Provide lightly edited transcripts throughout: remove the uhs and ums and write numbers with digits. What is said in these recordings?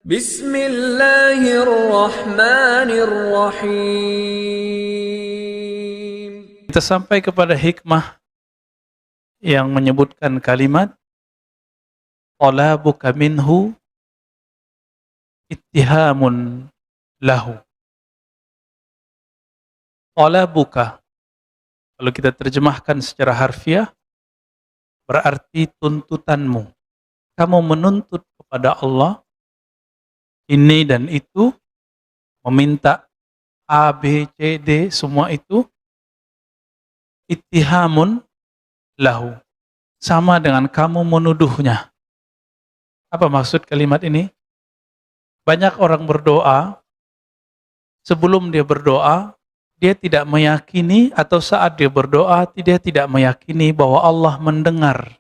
Bismillahirrahmanirrahim. Kita sampai kepada hikmah yang menyebutkan kalimat talabuka minhu ittihamun lahu. Talabuka, kalau kita terjemahkan secara harfiah, berarti tuntutanmu. Kamu menuntut kepada Allah ini dan itu, meminta A, B, C, D, semua itu ittihamun lahu, sama dengan kamu menuduhnya. Apa maksud kalimat ini? Banyak orang berdoa, sebelum dia berdoa, dia tidak meyakini, atau saat dia berdoa, dia tidak meyakini bahwa Allah mendengar,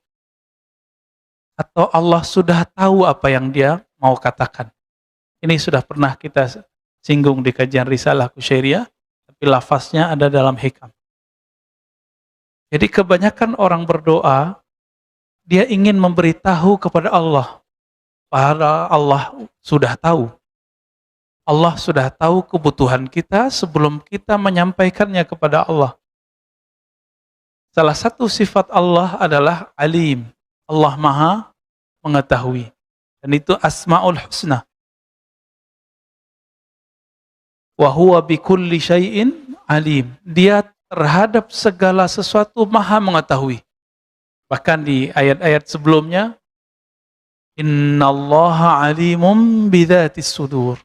atau Allah sudah tahu apa yang dia mau katakan. Ini sudah pernah kita singgung di kajian Risalah Kusyairiyah, tapi lafaznya ada dalam hikam. Jadi kebanyakan orang berdoa, dia ingin memberitahu kepada Allah, padahal Allah sudah tahu. Allah sudah tahu kebutuhan kita sebelum kita menyampaikannya kepada Allah. Salah satu sifat Allah adalah alim. Allah maha mengetahui. Dan itu asma'ul husna. Wa huwa bikulli syai'in alim. Dia terhadap segala sesuatu maha mengetahui. Bahkan di ayat-ayat sebelumnya, innallaha alimum bidzatis sudur.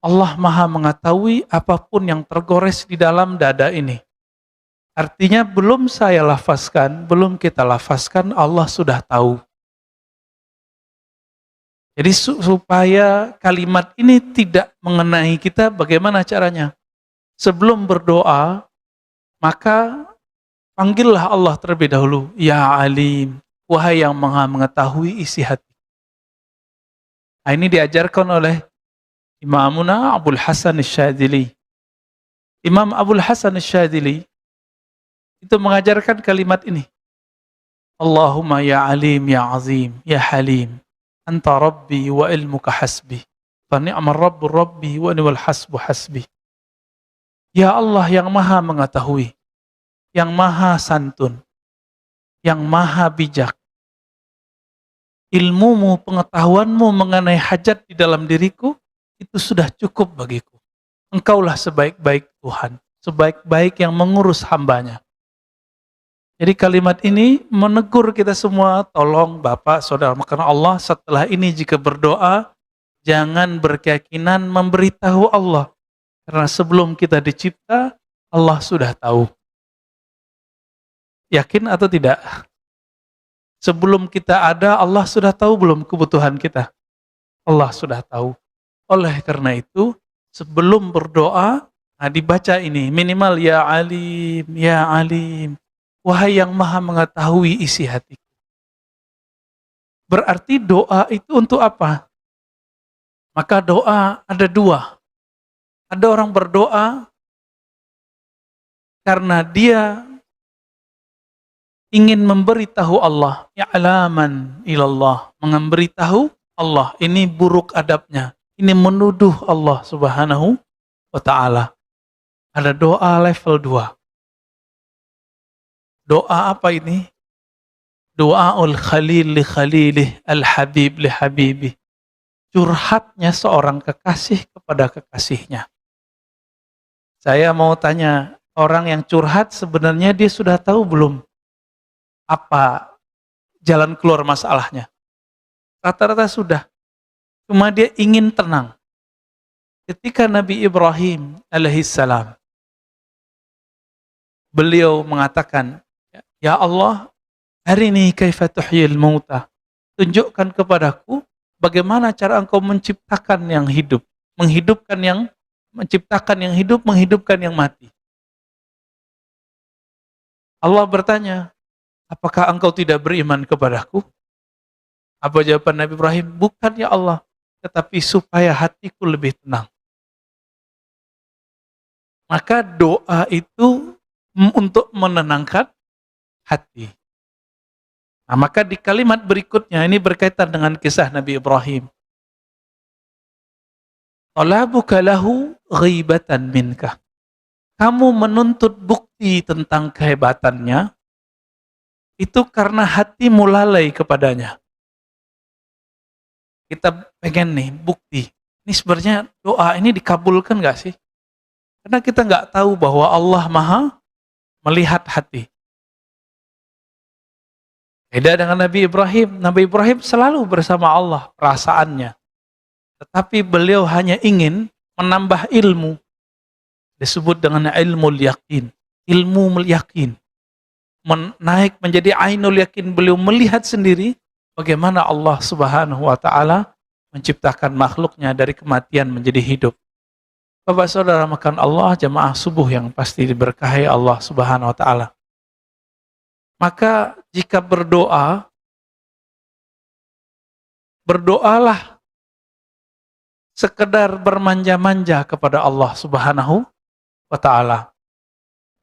Allah maha mengetahui apapun yang tergores di dalam dada ini. Artinya belum saya lafazkan, belum kita lafazkan, Allah sudah tahu. Jadi supaya kalimat ini tidak mengenai kita, bagaimana caranya? Sebelum berdoa, maka panggillah Allah terlebih dahulu. Ya alim, wahai yang maha mengetahui isi hati. Nah, ini diajarkan oleh Imamuna Abul Hasan Asy-Syadzili. Imam Abul Hasan Asy-Syadzili itu mengajarkan kalimat ini. Allahumma ya alim ya azim ya halim, anta rabbi wa ilmuka hasbi, fa ni'mar rabbu rabbi wa ni'mal hasbu hasbi. Ya Allah yang maha mengetahui, yang maha santun, yang maha bijak. Ilmumu, pengetahuanmu mengenai hajat di dalam diriku, itu sudah cukup bagiku. Engkaulah sebaik-baik Tuhan, sebaik-baik yang mengurus hambanya. Jadi kalimat ini menegur kita semua, tolong Bapak, Saudara, karena Allah setelah ini jika berdoa, jangan berkeyakinan memberitahu Allah. Karena sebelum kita dicipta, Allah sudah tahu. Yakin atau tidak? Sebelum kita ada, Allah sudah tahu belum kebutuhan kita? Allah sudah tahu. Oleh karena itu, sebelum berdoa, dibaca ini, minimal ya alim, wahai yang maha mengetahui isi hatiku. Berarti doa itu untuk apa? Maka doa ada dua. Ada orang berdoa karena dia ingin memberitahu Allah, ya'laman ilallah, memberitahu Allah, ini buruk adabnya. Ini menuduh Allah Subhanahu wa ta'ala. Ada doa level 2. Doa apa ini? Doaul khalil li khalilih, al-habib li habibih. Curhatnya seorang kekasih kepada kekasihnya. Saya mau tanya, orang yang curhat sebenarnya dia sudah tahu belum apa jalan keluar masalahnya? Rata-rata sudah. Cuma dia ingin tenang. Ketika Nabi Ibrahim alaihissalam, beliau mengatakan, ya Allah, arini kaifa tuhyil mauta. Tunjukkan kepadaku bagaimana cara engkau menciptakan yang hidup, menciptakan yang hidup, menghidupkan yang mati. Allah bertanya, apakah engkau tidak beriman kepadaku? Apa jawaban Nabi Ibrahim? Bukan ya Allah, tetapi supaya hatiku lebih tenang. Maka doa itu untuk menenangkan hati. Nah, maka di kalimat berikutnya ini berkaitan dengan kisah Nabi Ibrahim. talabuka lahu ghibatan minka. Kamu menuntut bukti tentang kehebatannya, itu karena hatimu lalai kepadanya. Kita pengen nih bukti. Ini sebenarnya doa ini dikabulkan gak sih? Karena kita nggak tahu bahwa Allah Maha melihat hati. Beda dengan Nabi Ibrahim. Nabi Ibrahim selalu bersama Allah perasaannya. Tetapi beliau hanya ingin menambah ilmu. Disebut dengan ilmu yakin. Ilmu yakin. Naik menjadi ainul yakin. Beliau melihat sendiri bagaimana Allah Subhanahu wa ta'ala menciptakan makhluknya dari kematian menjadi hidup. Bapak saudara makan Allah, jamaah subuh yang pasti diberkahi Allah Subhanahu wa ta'ala. Maka jika berdoalah sekedar bermanja-manja kepada Allah Subhanahu wa ta'ala.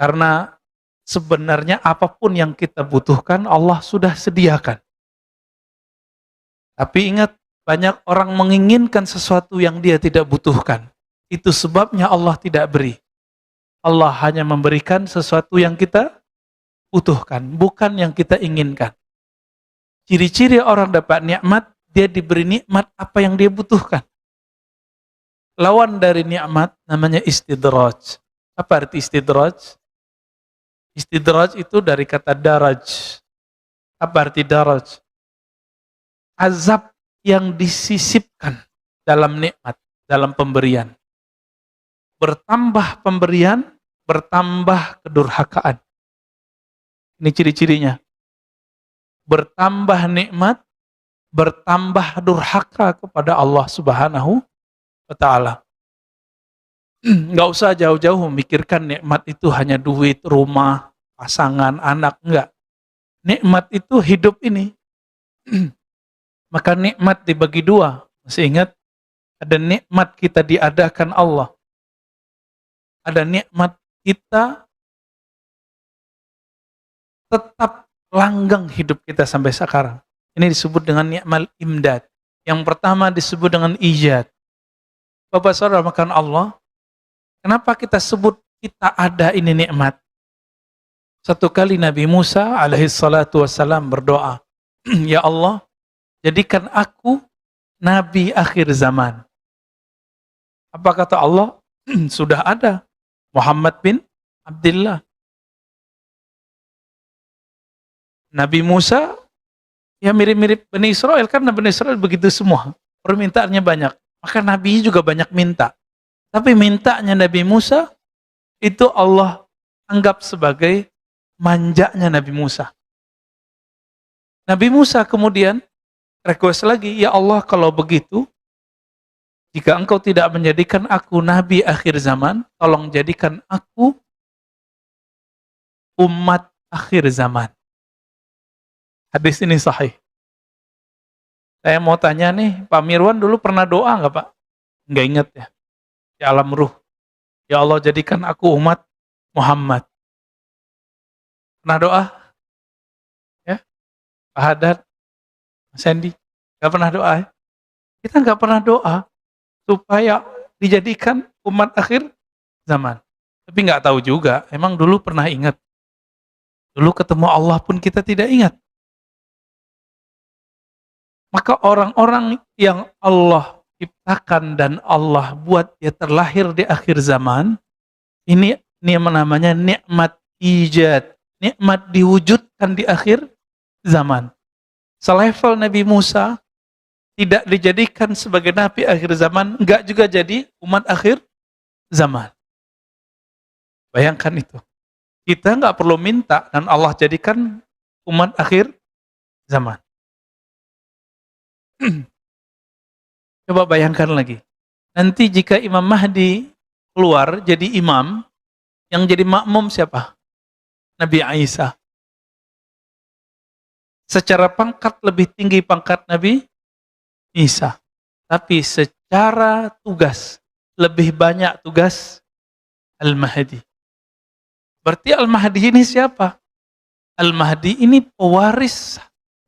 Karena sebenarnya apapun yang kita butuhkan Allah sudah sediakan. Tapi ingat, banyak orang menginginkan sesuatu yang dia tidak butuhkan. Itu sebabnya Allah tidak beri. Allah hanya memberikan sesuatu yang kita butuhkan, bukan yang kita inginkan. Ciri-ciri orang dapat nikmat, dia diberi nikmat apa yang dia butuhkan. Lawan dari nikmat namanya istidraj. Apa arti istidraj? Istidraj itu dari kata daraj. Apa arti daraj? Azab yang disisipkan dalam nikmat, dalam pemberian. Bertambah pemberian, bertambah kedurhakaan. Ini ciri-cirinya. Bertambah nikmat, bertambah durhaka kepada Allah Subhanahu wa ta'ala. Nggak usah jauh-jauh memikirkan nikmat itu hanya duit, rumah, pasangan, anak. Enggak. Nikmat itu hidup ini. Maka nikmat dibagi dua. Masih ingat? Ada nikmat kita diadakan Allah. Ada nikmat kita tetap langgeng hidup kita sampai sekarang. Ini disebut dengan nikmat imdad. Yang pertama disebut dengan ijad. Bapak saudara makan Allah, kenapa kita sebut kita ada ini nikmat? Satu kali Nabi Musa alaihi salatu wassalam berdoa, Ya Allah, jadikan aku Nabi akhir zaman. Apa kata Allah? Sudah ada Muhammad bin Abdullah. Nabi Musa, ya mirip-mirip Bani Israel, karena Bani Israel begitu semua. Permintaannya banyak. Maka Nabi juga banyak minta. Tapi mintanya Nabi Musa, itu Allah anggap sebagai manjanya Nabi Musa. Nabi Musa kemudian request lagi, Ya Allah kalau begitu, jika engkau tidak menjadikan aku Nabi akhir zaman, tolong jadikan aku umat akhir zaman. Hadis ini sahih. Saya mau tanya nih, Pak Mirwan dulu pernah doa nggak Pak? Nggak ingat ya? Di alam ruh. Ya Allah jadikan aku umat Muhammad. Pernah doa? Ya? Pak Haddad? Mas Sandy? Nggak pernah doa ya? Kita nggak pernah doa supaya dijadikan umat akhir zaman. Tapi nggak tahu juga, emang dulu pernah ingat. Dulu ketemu Allah pun kita tidak ingat. Maka orang-orang yang Allah ciptakan dan Allah buat dia terlahir di akhir zaman, ini namanya nikmat ijad, nikmat diwujudkan di akhir zaman. Selevel Nabi Musa tidak dijadikan sebagai nabi akhir zaman, enggak juga jadi umat akhir zaman. Bayangkan itu. Kita enggak perlu minta dan Allah jadikan umat akhir zaman. Coba bayangkan lagi. Nanti jika Imam Mahdi keluar jadi imam, yang jadi makmum siapa? Nabi Isa. Secara pangkat lebih tinggi pangkat Nabi Isa. Tapi secara tugas, lebih banyak tugas Al-Mahdi. Berarti Al-Mahdi ini siapa? Al-Mahdi ini pewaris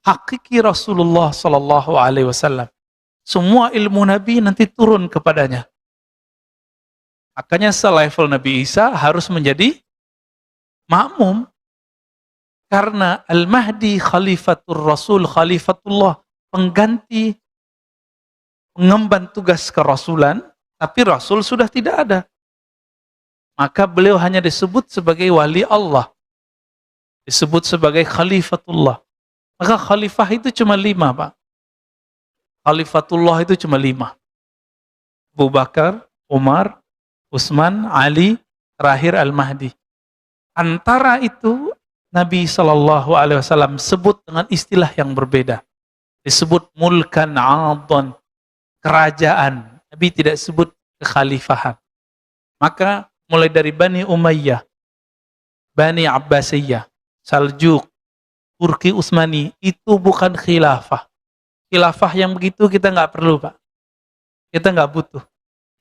hakiki Rasulullah Sallallahu Alaihi Wasallam. Semua ilmu Nabi nanti turun kepadanya. Makanya selevel Nabi Isa harus menjadi makmum. Karena Al-Mahdi khalifatul Rasul, khalifatullah, pengganti, pengemban tugas kerasulan, tapi Rasul sudah tidak ada. Maka beliau hanya disebut sebagai wali Allah. Disebut sebagai khalifatullah. Maka khalifah itu cuma 5, Pak. Khalifatullah itu cuma 5. Abu Bakar, Umar, Utsman, Ali, terakhir Al-Mahdi. Antara itu Nabi SAW sebut dengan istilah yang berbeda. Disebut mulkan 'adhan, kerajaan. Nabi tidak sebut kekhalifahan. Maka mulai dari Bani Umayyah, Bani Abbasiyah, Saljuk, Turki Utsmani, itu bukan khilafah. Khilafah yang begitu kita nggak perlu, Pak. Kita nggak butuh.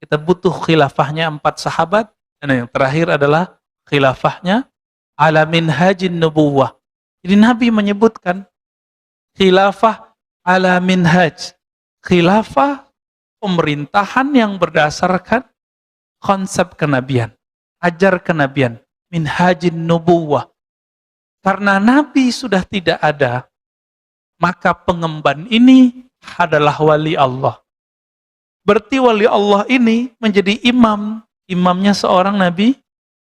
Kita butuh khilafahnya 4 sahabat, dan yang terakhir adalah khilafahnya ala minhajin nubuwah. Jadi Nabi menyebutkan khilafah ala minhaj. Khilafah pemerintahan yang berdasarkan konsep kenabian, ajar kenabian, minhajin nubuwah. Karena Nabi sudah tidak ada, maka pengemban ini adalah wali Allah. Berarti wali Allah ini menjadi imam. Imamnya seorang Nabi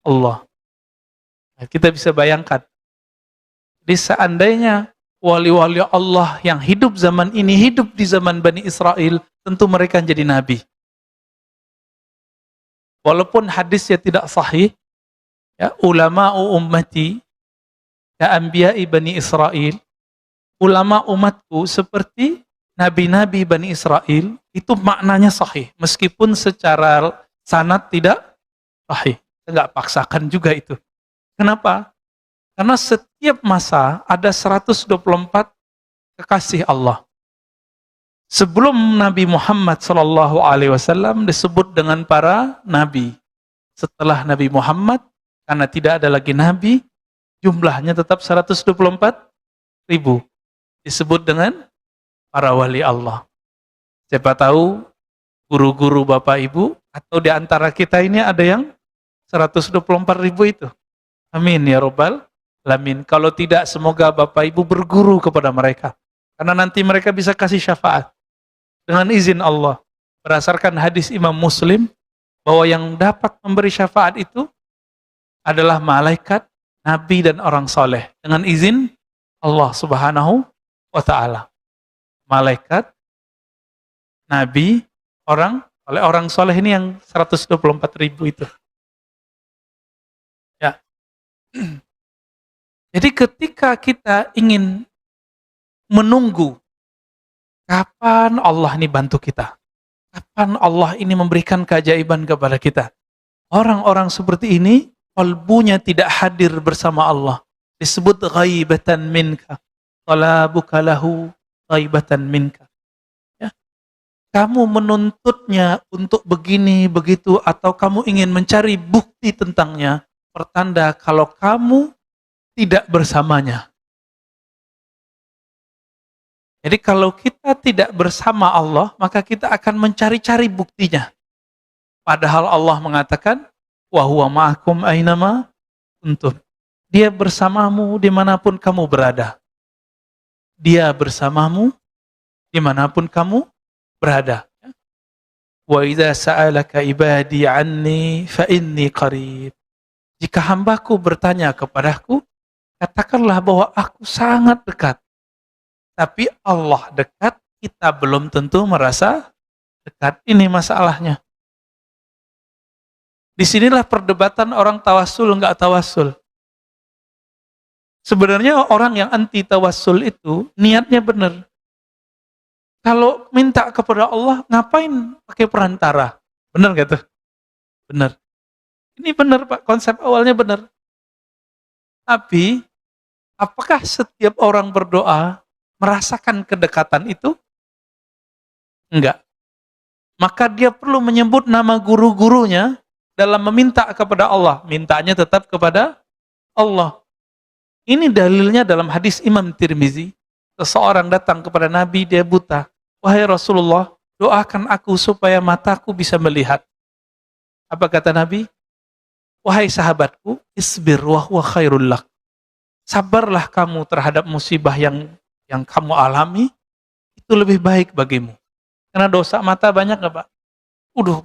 Allah. Nah, kita bisa bayangkan. Jadi seandainya wali-wali Allah yang hidup zaman ini, hidup di zaman Bani Israel, tentu mereka jadi Nabi. Walaupun hadisnya tidak sahih, ya, ulama'u ummati, ya anbiya'i Bani Israel, ulama umatku seperti nabi-nabi Bani Israel, itu maknanya sahih. Meskipun secara sanad tidak sahih. Kita nggak paksakan juga itu. Kenapa? Karena setiap masa ada 124 kekasih Allah. Sebelum Nabi Muhammad SAW disebut dengan para nabi. Setelah Nabi Muhammad, karena tidak ada lagi nabi, jumlahnya tetap 124.000. Disebut dengan para wali Allah. Siapa tahu guru-guru Bapak Ibu atau di antara kita ini ada yang 124.000 itu. Amin ya Rabbal alamin. Kalau tidak, semoga Bapak Ibu berguru kepada mereka. Karena nanti mereka bisa kasih syafaat dengan izin Allah. Berdasarkan hadis Imam Muslim, bahwa yang dapat memberi syafaat itu adalah malaikat, nabi, dan orang soleh. Dengan izin Allah Subhanahu wa ta'ala. Malaikat, nabi, orang soleh ini yang 124.000 itu. Ya. Jadi ketika kita ingin menunggu kapan Allah ini bantu kita, kapan Allah ini memberikan keajaiban kepada kita, orang-orang seperti ini kalbunya tidak hadir bersama Allah. Disebut ghaibatan minka, talabuka lahu ghaibatan minka. Kamu menuntutnya untuk begini, begitu, atau kamu ingin mencari bukti tentangnya, pertanda kalau kamu tidak bersamanya. Jadi kalau kita tidak bersama Allah, maka kita akan mencari-cari buktinya. Padahal Allah mengatakan, wa huwa ma'akum ainama kuntum. Dia bersamamu dimanapun kamu berada. Dia bersamamu dimanapun kamu berada. Wa idza sa'alaka ibadi anni fa inni qarib. Jika hambaku bertanya kepadaku, katakanlah bahwa aku sangat dekat. Tapi Allah dekat, kita belum tentu merasa dekat. Ini masalahnya. Disinilah perdebatan orang tawasul enggak tawasul. Sebenarnya orang yang anti tawasul itu niatnya benar. Kalau minta kepada Allah, ngapain pakai perantara? Benar gak tuh? Benar. Ini benar Pak, konsep awalnya benar. Tapi, apakah setiap orang berdoa merasakan kedekatan itu? Enggak. Maka dia perlu menyebut nama guru-gurunya dalam meminta kepada Allah. Mintanya tetap kepada Allah. Ini dalilnya dalam hadis Imam Tirmizi. Seseorang datang kepada Nabi, dia buta. Wahai Rasulullah, doakan aku supaya mataku bisa melihat. Apa kata Nabi? Wahai sahabatku, isbir wa huwa khairul lak. Sabarlah kamu terhadap musibah yang kamu alami, itu lebih baik bagimu. Karena dosa mata banyak nggak Pak?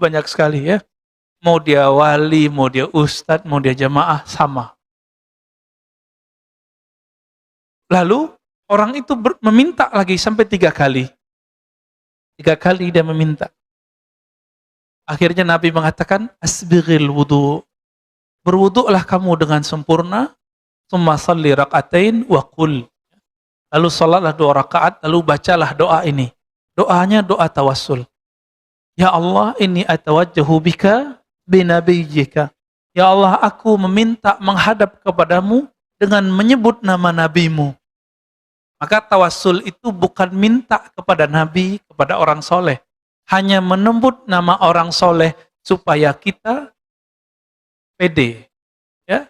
Banyak sekali ya. Mau dia wali, mau dia ustadz, mau dia jamaah, sama. Lalu orang itu meminta lagi sampai 3 kali. 3 kali dia meminta. Akhirnya Nabi mengatakan, asbighil wudu. Berwuduklah kamu dengan sempurna, tsumma shalli rak'atain wa qul. Lalu salatlah 2 rakaat, lalu bacalah doa ini. Doanya doa tawassul. Ya Allah, inni atawajjahu bika binabiyyika. Ya Allah, aku meminta menghadap kepadamu dengan menyebut nama nabimu. Maka tawassul itu bukan minta kepada nabi, kepada orang soleh. Hanya menyebut nama orang soleh supaya kita pede. Ya,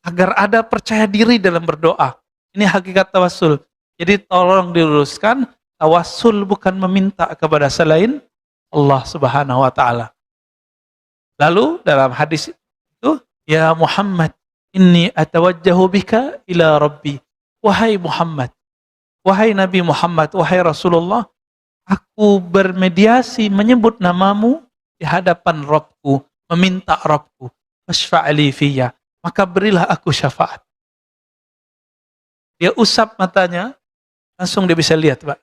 agar ada percaya diri dalam berdoa. Ini hakikat tawassul. Jadi tolong diluruskan, tawassul bukan meminta kepada selain Allah Subhanahu wa taala. Lalu dalam hadis itu, ya Muhammad, inni atawajjahu bika ila Rabbi. Wahai Muhammad, wahai Nabi Muhammad, wahai Rasulullah, aku bermediasi menyebut namamu di hadapan Rabbku, meminta Rabbku, fashfa'li fiyya, maka berilah aku syafaat. Dia usap matanya, langsung dia bisa lihat, Pak.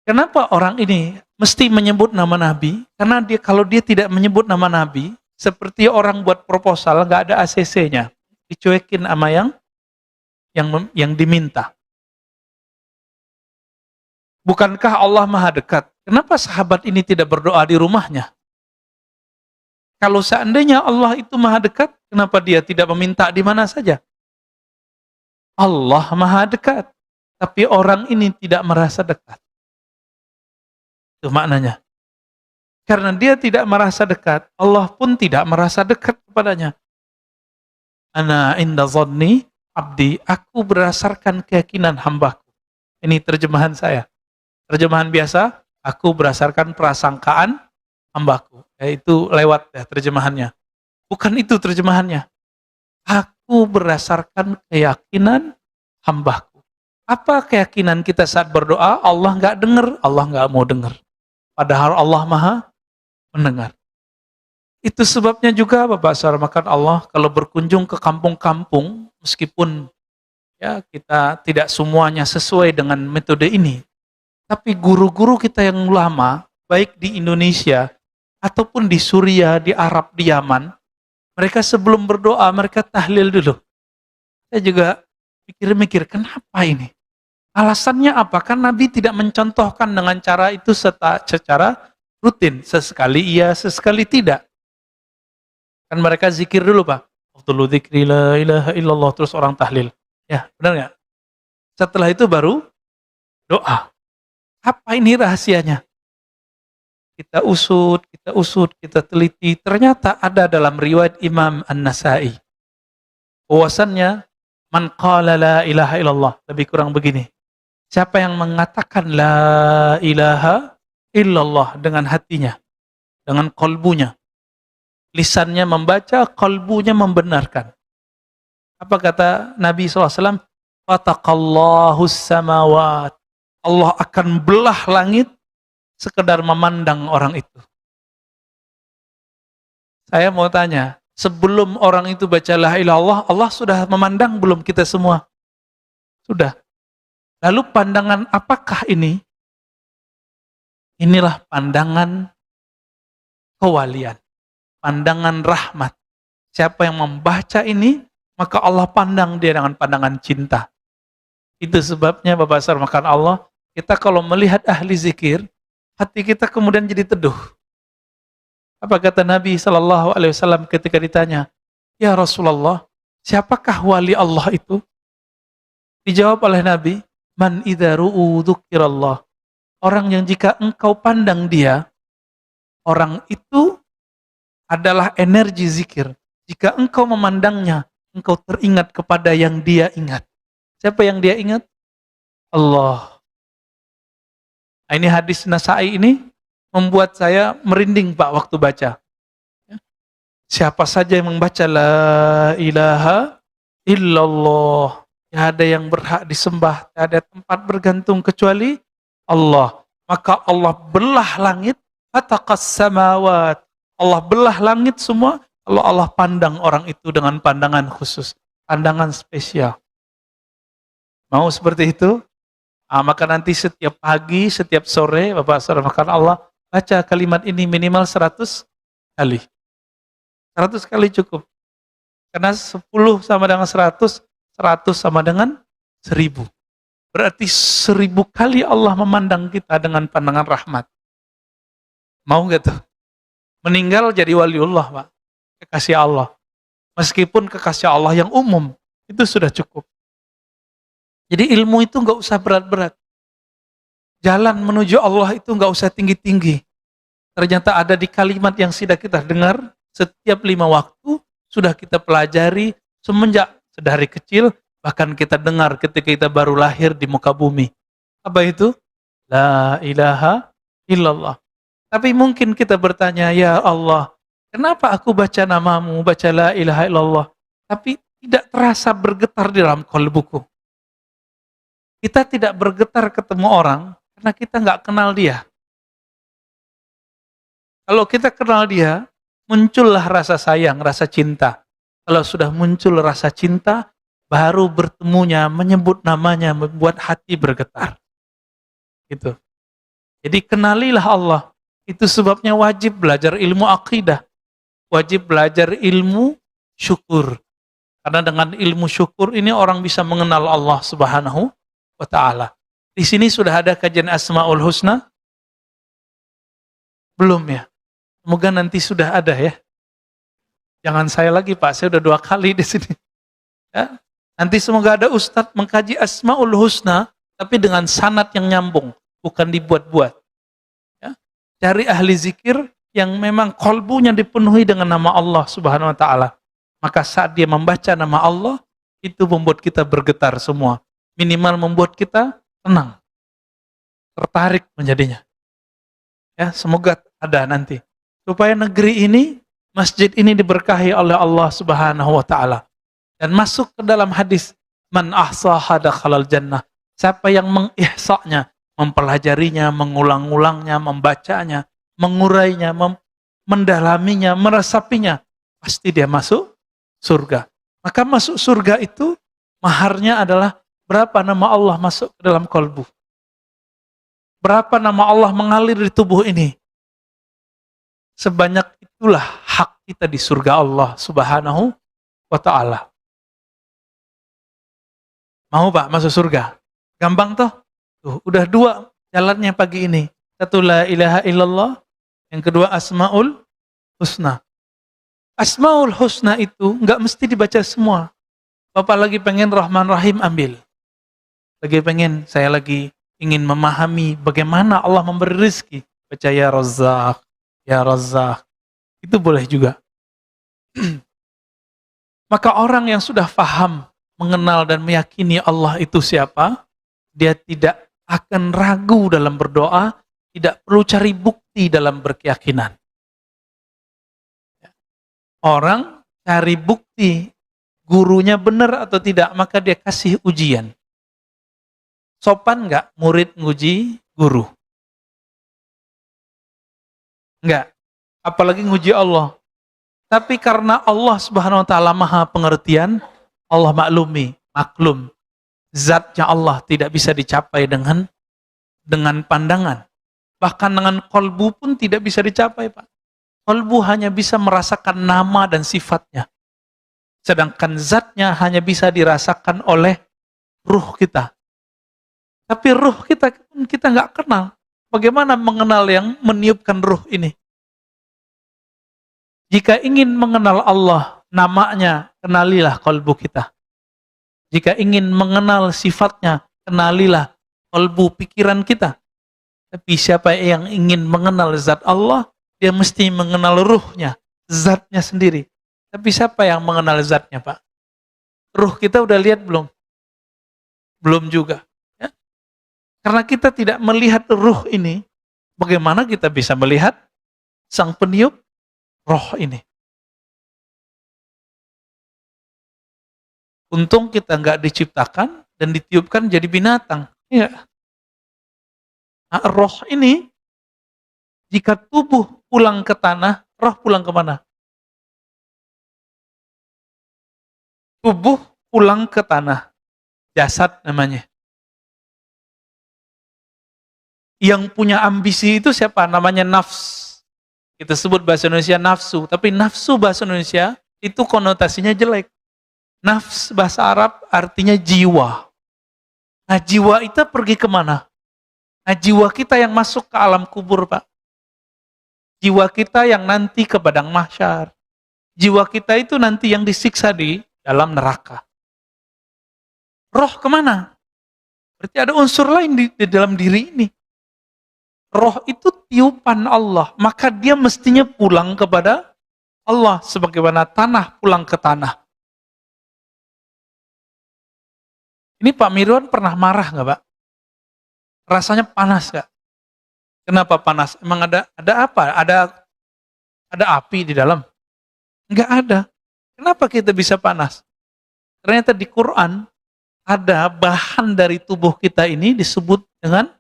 Kenapa orang ini mesti menyebut nama Nabi? Karena kalau dia tidak menyebut nama Nabi, seperti orang buat proposal, nggak ada ACC-nya. Dicuekin sama yang diminta. Bukankah Allah maha dekat? Kenapa sahabat ini tidak berdoa di rumahnya? Kalau seandainya Allah itu maha dekat, kenapa dia tidak meminta di mana saja? Allah maha dekat, tapi orang ini tidak merasa dekat. Itu maknanya. Karena dia tidak merasa dekat, Allah pun tidak merasa dekat kepadanya. Ana inda dhanni abdi, aku berdasarkan keyakinan hambaku. Ini terjemahan saya. Terjemahan biasa, aku berdasarkan prasangkaan hambaku. Itu lewat ya terjemahannya. Bukan itu terjemahannya. Aku berdasarkan keyakinan hambaku. Apa keyakinan kita saat berdoa? Allah nggak dengar, Allah nggak mau dengar. Padahal Allah maha mendengar. Itu sebabnya juga Bapak Saudara makan Allah kalau berkunjung ke kampung-kampung, meskipun ya kita tidak semuanya sesuai dengan metode ini, tapi guru-guru kita yang lama, baik di Indonesia ataupun di Suriah, di Arab, di Yaman, mereka sebelum berdoa mereka tahlil dulu. Saya juga mikir-mikir, kenapa ini? Alasannya apa? Kan Nabi tidak mencontohkan dengan cara itu secara rutin. Sesekali iya, sesekali tidak. Kan mereka zikir dulu Pak. Afdhalu dzikri la ilaha illallah, terus orang tahlil. Ya, benar nggak? Setelah itu baru doa. Apa ini rahasianya? Kita usut, kita teliti. Ternyata ada dalam riwayat Imam An-Nasai. Bahwasannya, man qala la ilaha illallah. Lebih kurang begini. Siapa yang mengatakan la ilaha illallah dengan hatinya, dengan kolbunya, lisannya membaca, kolbunya membenarkan. Apa kata Nabi SAW? Fataqallahus samawat. Allah akan belah langit sekedar memandang orang itu. Saya mau tanya, sebelum orang itu baca la ilaha illallah, Allah sudah memandang belum kita semua? Sudah. Lalu pandangan apakah ini? Inilah pandangan kewalian, pandangan rahmat. Siapa yang membaca ini, maka Allah pandang dia dengan pandangan cinta. Itu sebabnya Bapak Saudara makan Allah, kita kalau melihat ahli zikir, hati kita kemudian jadi teduh. Apa kata Nabi SAW ketika ditanya, ya Rasulullah, siapakah wali Allah itu? Dijawab oleh Nabi, man idza ru'u dzukirallah. Orang yang jika engkau pandang dia, orang itu adalah energi zikir. Jika engkau memandangnya, engkau teringat kepada yang dia ingat. Siapa yang dia ingat? Allah. Ini hadis Nasai ini membuat saya merinding Pak waktu baca. Ya. Siapa saja yang membaca la ilaha illallah, tidak ada yang berhak disembah, tidak ada tempat bergantung kecuali Allah. Maka Allah belah langit, fataqas samawat. Allah belah langit semua, kalau Allah pandang orang itu dengan pandangan khusus, pandangan spesial. Mau seperti itu? Maka nanti setiap pagi, setiap sore, Bapak Saudara makan Allah, baca kalimat ini minimal 100 kali. 100 kali cukup. Karena 10 sama dengan 100, 100 sama dengan 1000. Berarti 1000 kali Allah memandang kita dengan pandangan rahmat. Mau nggak tuh? Meninggal jadi waliullah, Pak. Kekasih Allah. Meskipun kekasih Allah yang umum, itu sudah cukup. Jadi ilmu itu nggak usah berat-berat. Jalan menuju Allah itu nggak usah tinggi-tinggi. Ternyata ada di kalimat yang sudah kita dengar setiap 5 waktu, sudah kita pelajari semenjak sedari kecil, bahkan kita dengar ketika kita baru lahir di muka bumi. Apa itu? La ilaha illallah. Tapi mungkin kita bertanya, ya Allah, kenapa aku baca namamu, baca la ilaha illallah, tapi tidak terasa bergetar di dalam qalbuku? Kita tidak bergetar ketemu orang karena kita nggak kenal dia. Kalau kita kenal dia, muncullah rasa sayang, rasa cinta. Kalau sudah muncul rasa cinta, baru bertemunya, menyebut namanya, membuat hati bergetar. Gitu. Jadi kenalilah Allah. Itu sebabnya wajib belajar ilmu akidah. Wajib belajar ilmu syukur. Karena dengan ilmu syukur ini orang bisa mengenal Allah Subhanahu wa ta'ala. Di sini sudah ada kajian Asmaul Husna? Belum ya? Semoga nanti sudah ada ya. Jangan saya lagi Pak, saya udah 2 kali di sini. Ya. Nanti semoga ada Ustadz mengkaji Asmaul Husna, tapi dengan sanad yang nyambung, bukan dibuat-buat. Ya. Cari ahli zikir yang memang kolbunya dipenuhi dengan nama Allah Subhanahu wa ta'ala. Maka saat dia membaca nama Allah, itu membuat kita bergetar semua. Minimal membuat kita tenang, tertarik menjadinya. Ya, semoga ada nanti. Supaya negeri ini, masjid ini diberkahi oleh Allah Subhanahu wa ta'ala. Dan masuk ke dalam hadis, man ahsaha dakhalal jannah. Siapa yang mengihsa'nya, mempelajarinya, mengulang-ulangnya, membacanya, mengurainya, mendalaminya, meresapinya, pasti dia masuk surga. Maka masuk surga itu, maharnya adalah berapa nama Allah masuk ke dalam kolbu. Berapa nama Allah mengalir di tubuh ini. Sebanyak itulah hak kita di surga Allah Subhanahu wa ta'ala. Mau Pak masuk surga? Gampang toh? Tuh, udah 2 jalannya pagi ini. Satu la ilaha illallah, yang kedua Asmaul Husna. Asmaul Husna itu nggak mesti dibaca semua. Bapak lagi pengen Rahman Rahim, ambil. Saya lagi ingin memahami bagaimana Allah memberi rezeki. Baca ya Razzaq, ya Razzaq. Itu boleh juga. Maka orang yang sudah faham, mengenal dan meyakini Allah itu siapa, dia tidak akan ragu dalam berdoa, tidak perlu cari bukti dalam berkeyakinan. Orang cari bukti gurunya benar atau tidak, maka dia kasih ujian. Sopan nggak murid nguji guru? Nggak. Apalagi nguji Allah. Tapi karena Allah Subhanahu wa ta'ala maha pengertian, Allah maklum. Zatnya Allah tidak bisa dicapai dengan pandangan. Bahkan dengan kolbu pun tidak bisa dicapai, Pak. Kolbu hanya bisa merasakan nama dan sifatnya. Sedangkan zatnya hanya bisa dirasakan oleh ruh kita. Tapi ruh kita nggak kenal. Bagaimana mengenal yang meniupkan ruh ini? Jika ingin mengenal Allah, namanya, kenalilah kolbu kita. Jika ingin mengenal sifatnya, kenalilah kolbu pikiran kita. Tapi siapa yang ingin mengenal zat Allah, dia mesti mengenal ruhnya, zatnya sendiri. Tapi siapa yang mengenal zatnya, Pak? Ruh kita udah lihat belum? Belum juga. Ya? Karena kita tidak melihat ruh ini, Bagaimana kita bisa melihat sang peniup roh ini? Untung kita nggak diciptakan dan ditiupkan jadi binatang. Iya. Nah, roh ini, jika tubuh pulang ke tanah, roh pulang kemana? Tubuh pulang ke tanah. Jasad namanya. Yang punya ambisi itu siapa? Namanya nafs. Kita sebut bahasa Indonesia nafsu. Tapi nafsu bahasa Indonesia itu konotasinya jelek. Nafs bahasa Arab artinya jiwa. Nah, jiwa itu pergi kemana? Nah, jiwa kita yang masuk ke alam kubur, Pak. Jiwa kita yang nanti ke padang mahsyar. Jiwa kita itu nanti yang disiksa di dalam neraka. Roh kemana? Berarti ada unsur lain di dalam diri ini. Roh itu tiupan Allah, maka dia mestinya pulang kepada Allah, sebagaimana tanah pulang ke tanah. Ini Pak Mirwan pernah marah nggak, Pak? Rasanya panas nggak? Kenapa panas? Emang ada apa? Ada api di dalam? Nggak ada. Kenapa kita bisa panas? Ternyata di Quran ada bahan dari tubuh kita ini disebut dengan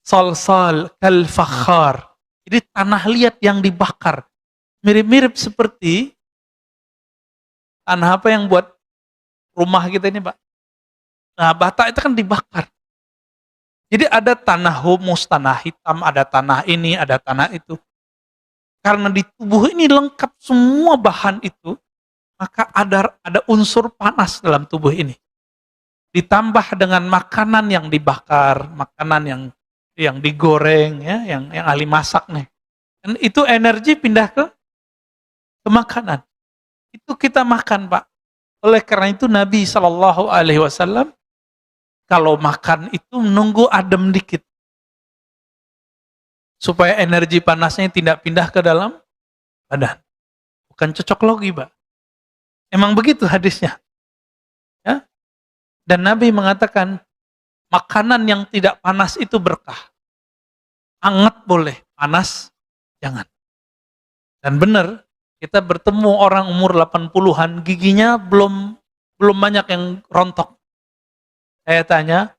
salsal kal fakhar. Jadi tanah liat yang dibakar. Mirip-mirip seperti tanah apa yang buat rumah kita ini, Pak? Nah, bata itu kan dibakar. Jadi ada tanah humus, tanah hitam, ada tanah ini, ada tanah itu. Karena di tubuh ini lengkap semua bahan itu, maka ada unsur panas dalam tubuh ini. Ditambah dengan makanan yang dibakar, makanan yang digoreng, ya, yang ahli masak nih. Dan itu energi pindah ke makanan. Itu kita makan, Pak. Oleh karena itu Nabi SAW kalau makan itu menunggu adem dikit. Supaya energi panasnya tidak pindah ke dalam badan. Bukan cocok logi, Pak. Emang begitu hadisnya. Ya? Dan Nabi mengatakan, makanan yang tidak panas itu berkah. Hangat boleh, panas jangan. Dan benar, kita bertemu orang umur 80-an, giginya belum banyak yang rontok. Saya tanya,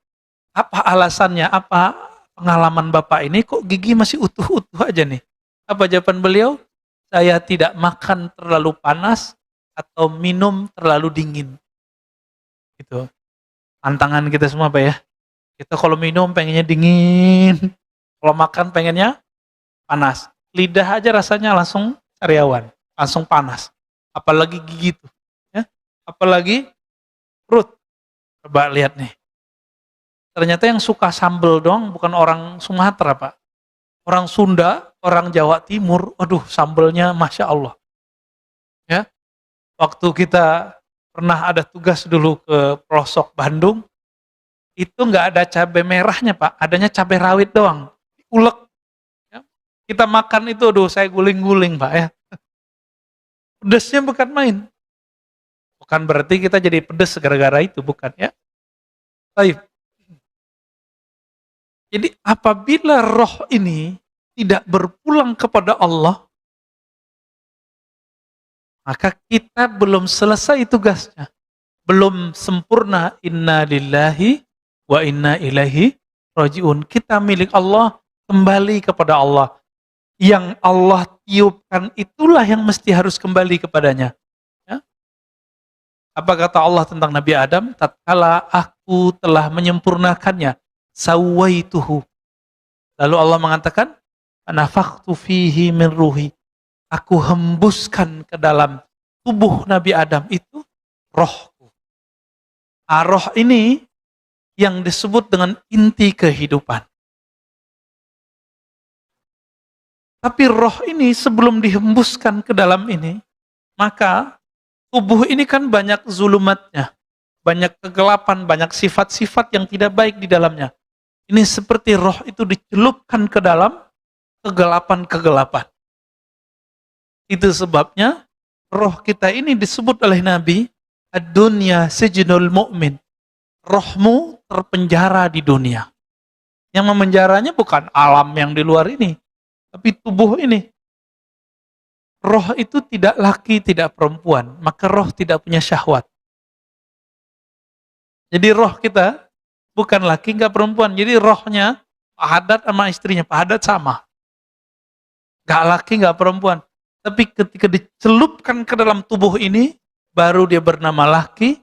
apa alasannya, apa pengalaman Bapak ini, kok gigi masih utuh-utuh aja nih? Apa jawaban beliau? Saya tidak makan terlalu panas atau minum terlalu dingin. Gitu. Tantangan kita semua, Pak ya. Kita kalau minum pengennya dingin, kalau makan pengennya panas. Lidah aja rasanya langsung sariawan, langsung panas. Apalagi gigi itu. Ya? Apalagi perut. Coba lihat nih. Ternyata yang suka sambel dong bukan orang Sumatera, Pak. Orang Sunda, orang Jawa Timur, aduh sambelnya Masya Allah. Ya, waktu kita pernah ada tugas dulu ke pelosok Bandung, itu nggak ada cabai merahnya, Pak. Adanya cabai rawit doang. Ulek. Ya. Kita makan itu, aduh saya guling-guling, Pak ya. Pedesnya bukan main. Bukan berarti kita jadi pedes gara-gara itu, bukan ya. Baik. Jadi apabila roh ini tidak berpulang kepada Allah, maka kita belum selesai tugasnya. Belum sempurna, inna lillahi wa inna ilaihi raji'un. Kita milik Allah, kembali kepada Allah. Yang Allah tiupkan itulah yang mesti harus kembali kepadanya. Ya? Apa kata Allah tentang Nabi Adam? Tatkala aku telah menyempurnakannya, sawaituhu. Lalu Allah mengatakan, nafakhtu fihi min ruhi. Aku hembuskan ke dalam tubuh Nabi Adam itu rohku. Roh ini yang disebut dengan inti kehidupan. Tapi roh ini sebelum dihembuskan ke dalam ini, maka tubuh ini kan banyak zulumatnya. Banyak kegelapan, banyak sifat-sifat yang tidak baik di dalamnya. Ini seperti roh itu dicelupkan ke dalam kegelapan-kegelapan. Itu sebabnya roh kita ini disebut oleh Nabi, ad-dunya sijnul mu'min. Rohmu terpenjara di dunia. Yang memenjaranya bukan alam yang di luar ini, tapi tubuh ini. Roh itu tidak laki, tidak perempuan, maka roh tidak punya syahwat. Jadi roh kita bukan laki, nggak perempuan. Jadi rohnya Pak Haddad sama istrinya, Pak Haddad sama. Nggak laki, nggak perempuan. Tapi ketika dicelupkan ke dalam tubuh ini, baru dia bernama laki,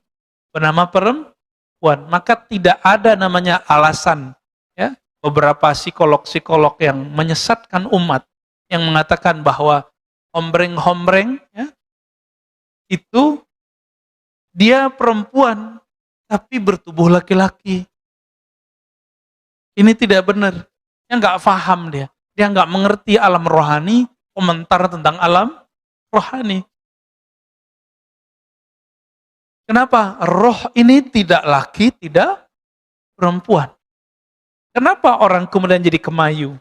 bernama perempuan. Maka tidak ada namanya alasan. Ya, beberapa psikolog-psikolog yang menyesatkan umat, yang mengatakan bahwa hombreng-hombreng, ya, itu dia perempuan, tapi bertubuh laki-laki. Ini tidak benar. Dia nggak paham dia. Dia nggak mengerti alam rohani, komentar tentang alam rohani. Kenapa? Roh ini tidak laki, tidak perempuan. Kenapa orang kemudian jadi kemayu?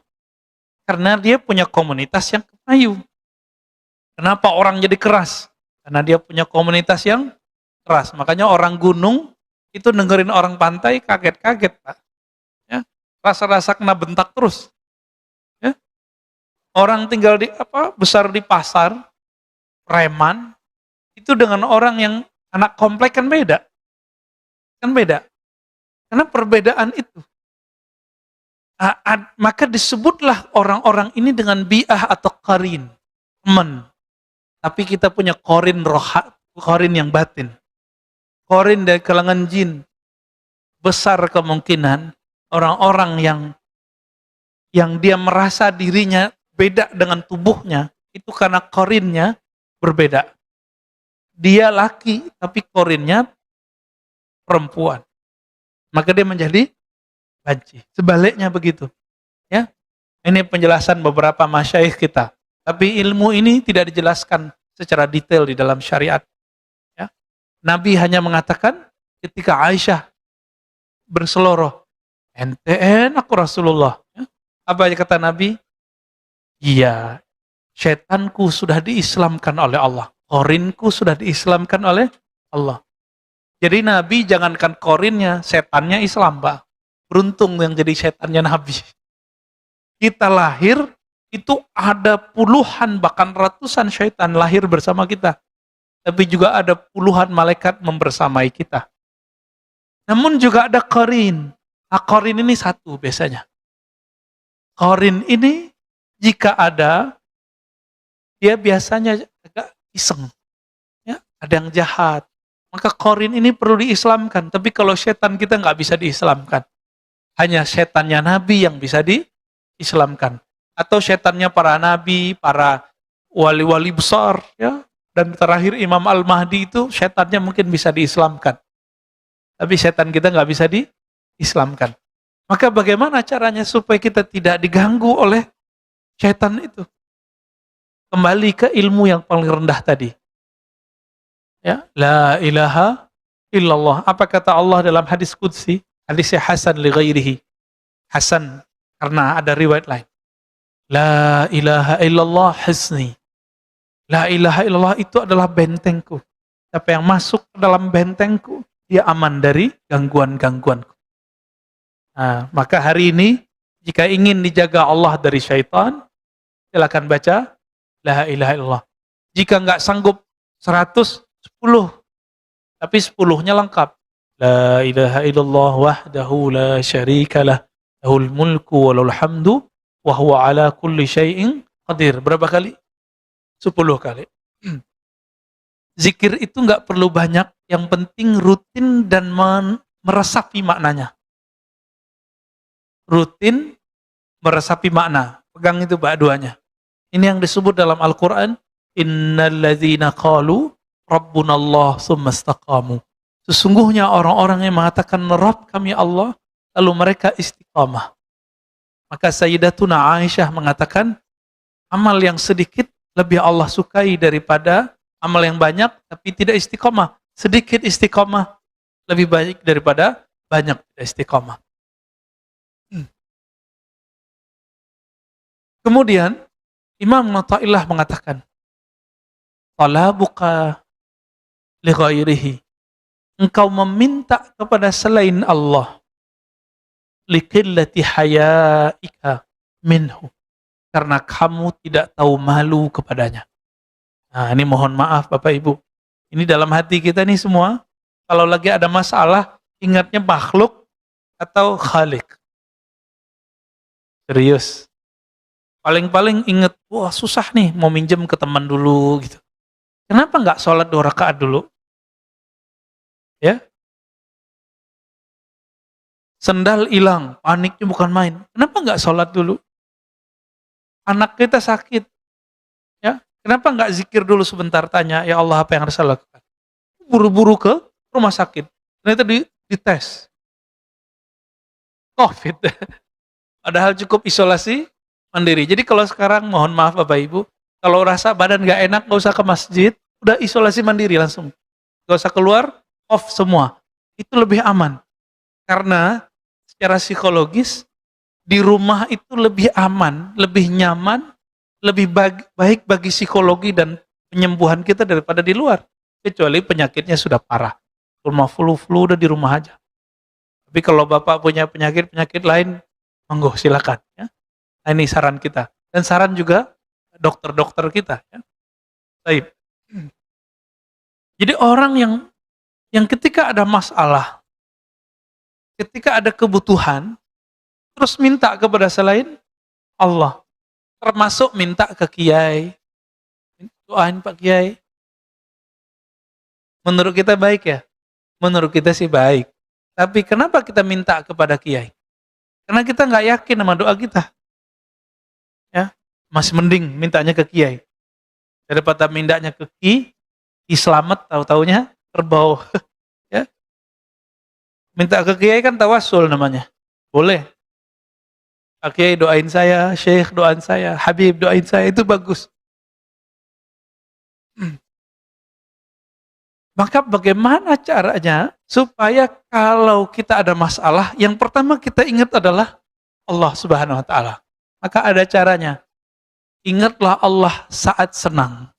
Karena dia punya komunitas yang kemayu. Kenapa orang jadi keras? Karena dia punya komunitas yang keras. Makanya orang gunung itu dengerin orang pantai kaget-kaget, Pak. Ya, rasa-rasa kena bentak terus. Ya. Orang tinggal besar di pasar, preman, itu dengan orang yang anak komplek kan beda. Kan beda. Karena perbedaan itu. Maka disebutlah orang-orang ini dengan bi'ah atau qarin, teman. Tapi kita punya qarin qarin yang batin. Qarin dari kalangan jin. Besar kemungkinan orang-orang yang dia merasa dirinya beda dengan tubuhnya, itu karena qarinnya berbeda. Dia laki, tapi qarinnya perempuan. Maka dia menjadi banci. Sebaliknya begitu. Ya. Ini penjelasan beberapa masyayikh kita. Tapi ilmu ini tidak dijelaskan secara detail di dalam syariat. Ya. Nabi hanya mengatakan ketika Aisyah berseloroh, ente enak Rasulullah. Ya. Apa kata Nabi? Iya, setanku sudah diislamkan oleh Allah. Qorinku sudah diislamkan oleh Allah. Jadi Nabi jangankan qorinnya, setannya Islam, Pak. Beruntung yang jadi setannya Nabi. Kita lahir, itu ada puluhan bahkan ratusan syaitan lahir bersama kita. Tapi juga ada puluhan malaikat membersamai kita. Namun juga ada qarin. Nah, qarin ini satu biasanya. Qarin ini jika ada, dia biasanya agak iseng. Ya, ada yang jahat. Maka qarin ini perlu diislamkan. Tapi kalau setan kita nggak bisa diislamkan. Hanya setannya Nabi yang bisa diislamkan. Atau setannya para Nabi, para wali-wali besar. Ya. Dan terakhir Imam Al-Mahdi itu setannya mungkin bisa diislamkan. Tapi setan kita nggak bisa diislamkan. Maka bagaimana caranya supaya kita tidak diganggu oleh setan itu? Kembali ke ilmu yang paling rendah tadi. Ya, la ilaha illallah. Apa kata Allah dalam hadis qudsi? Hadisnya Hasan li ghairihi. Hasan karena ada riwayat lain. La ilaha illallah hisni. La ilaha illallah itu adalah bentengku. Siapa yang masuk ke dalam bentengku, dia aman dari gangguan-gangguanku. Nah, maka hari ini jika ingin dijaga Allah dari syaitan, silakan baca la ilaha illallah. Jika nggak sanggup 100, 10. Tapi 10-nya lengkap. La ilaha illallah wahdahu la syarikalah lahul mulku wa lahul hamdu wa huwa ala kulli syai'in qadir. Berapa kali? 10 kali. Zikir itu nggak perlu banyak, yang penting rutin dan meresapi maknanya. Rutin meresapi makna. Pegang itu Pak duanya. Ini yang disebut dalam Al-Quran, innalladzina qalu rabbunallah summa istaqamu. Sesungguhnya orang-orang yang mengatakan Rabb kami Allah, lalu mereka istiqamah. Maka Sayyidatuna Aisyah mengatakan, amal yang sedikit lebih Allah sukai daripada amal yang banyak tapi tidak istiqamah. Sedikit istiqamah lebih baik daripada banyak tidak istiqamah. Kemudian Imam Athaillah mengatakan, talabuka li ghairihi. Engkau meminta kepada selain Allah. liqillati hayaika minhu, karena kamu tidak tahu malu kepadanya. Nah, ini mohon maaf Bapak Ibu. Ini dalam hati kita nih semua, kalau lagi ada masalah, ingatnya makhluk atau khalik. Serius. Paling-paling ingat, wah susah nih, mau minjem ke teman dulu gitu. Kenapa nggak sholat 2 rakaat dulu? Ya, sendal hilang, paniknya bukan main. Kenapa nggak sholat dulu? Anak kita sakit, ya. Kenapa nggak zikir dulu sebentar, tanya, ya Allah apa yang harus saya lakukan? Buru-buru ke rumah sakit. Ternyata dites. COVID. Padahal cukup isolasi mandiri. Jadi kalau sekarang mohon maaf Bapak Ibu, kalau rasa badan nggak enak nggak usah ke masjid, udah isolasi mandiri langsung. Nggak usah keluar, off semua. Itu lebih aman. Karena secara psikologis di rumah itu lebih aman, lebih nyaman, lebih baik bagi psikologi dan penyembuhan kita daripada di luar. Kecuali penyakitnya sudah parah. Rumah flu udah di rumah aja. Tapi kalau Bapak punya penyakit lain, monggo silakan. Ya. Nah, ini saran kita. Dan saran juga dokter-dokter kita. Ya. Baik. Jadi orang yang ketika ada masalah, ketika ada kebutuhan, terus minta kepada selain Allah. Termasuk minta ke kiai. Doain Pak Kiai. Menurut kita baik ya? Menurut kita sih baik. Tapi kenapa kita minta kepada kiai? Karena kita nggak yakin sama doa kita. Ya, masih mending mintanya ke kiai. Daripada mintanya ke ki selamat, tahu-taunya kerbau. Ya. Minta ke kiai kan tawasul namanya. Boleh. Pak Kiai doain saya, Syekh doain saya, Habib doain saya, itu bagus. Maka bagaimana caranya supaya kalau kita ada masalah, yang pertama kita ingat adalah Allah Subhanahu wa taala. Maka ada caranya. Ingatlah Allah saat senang.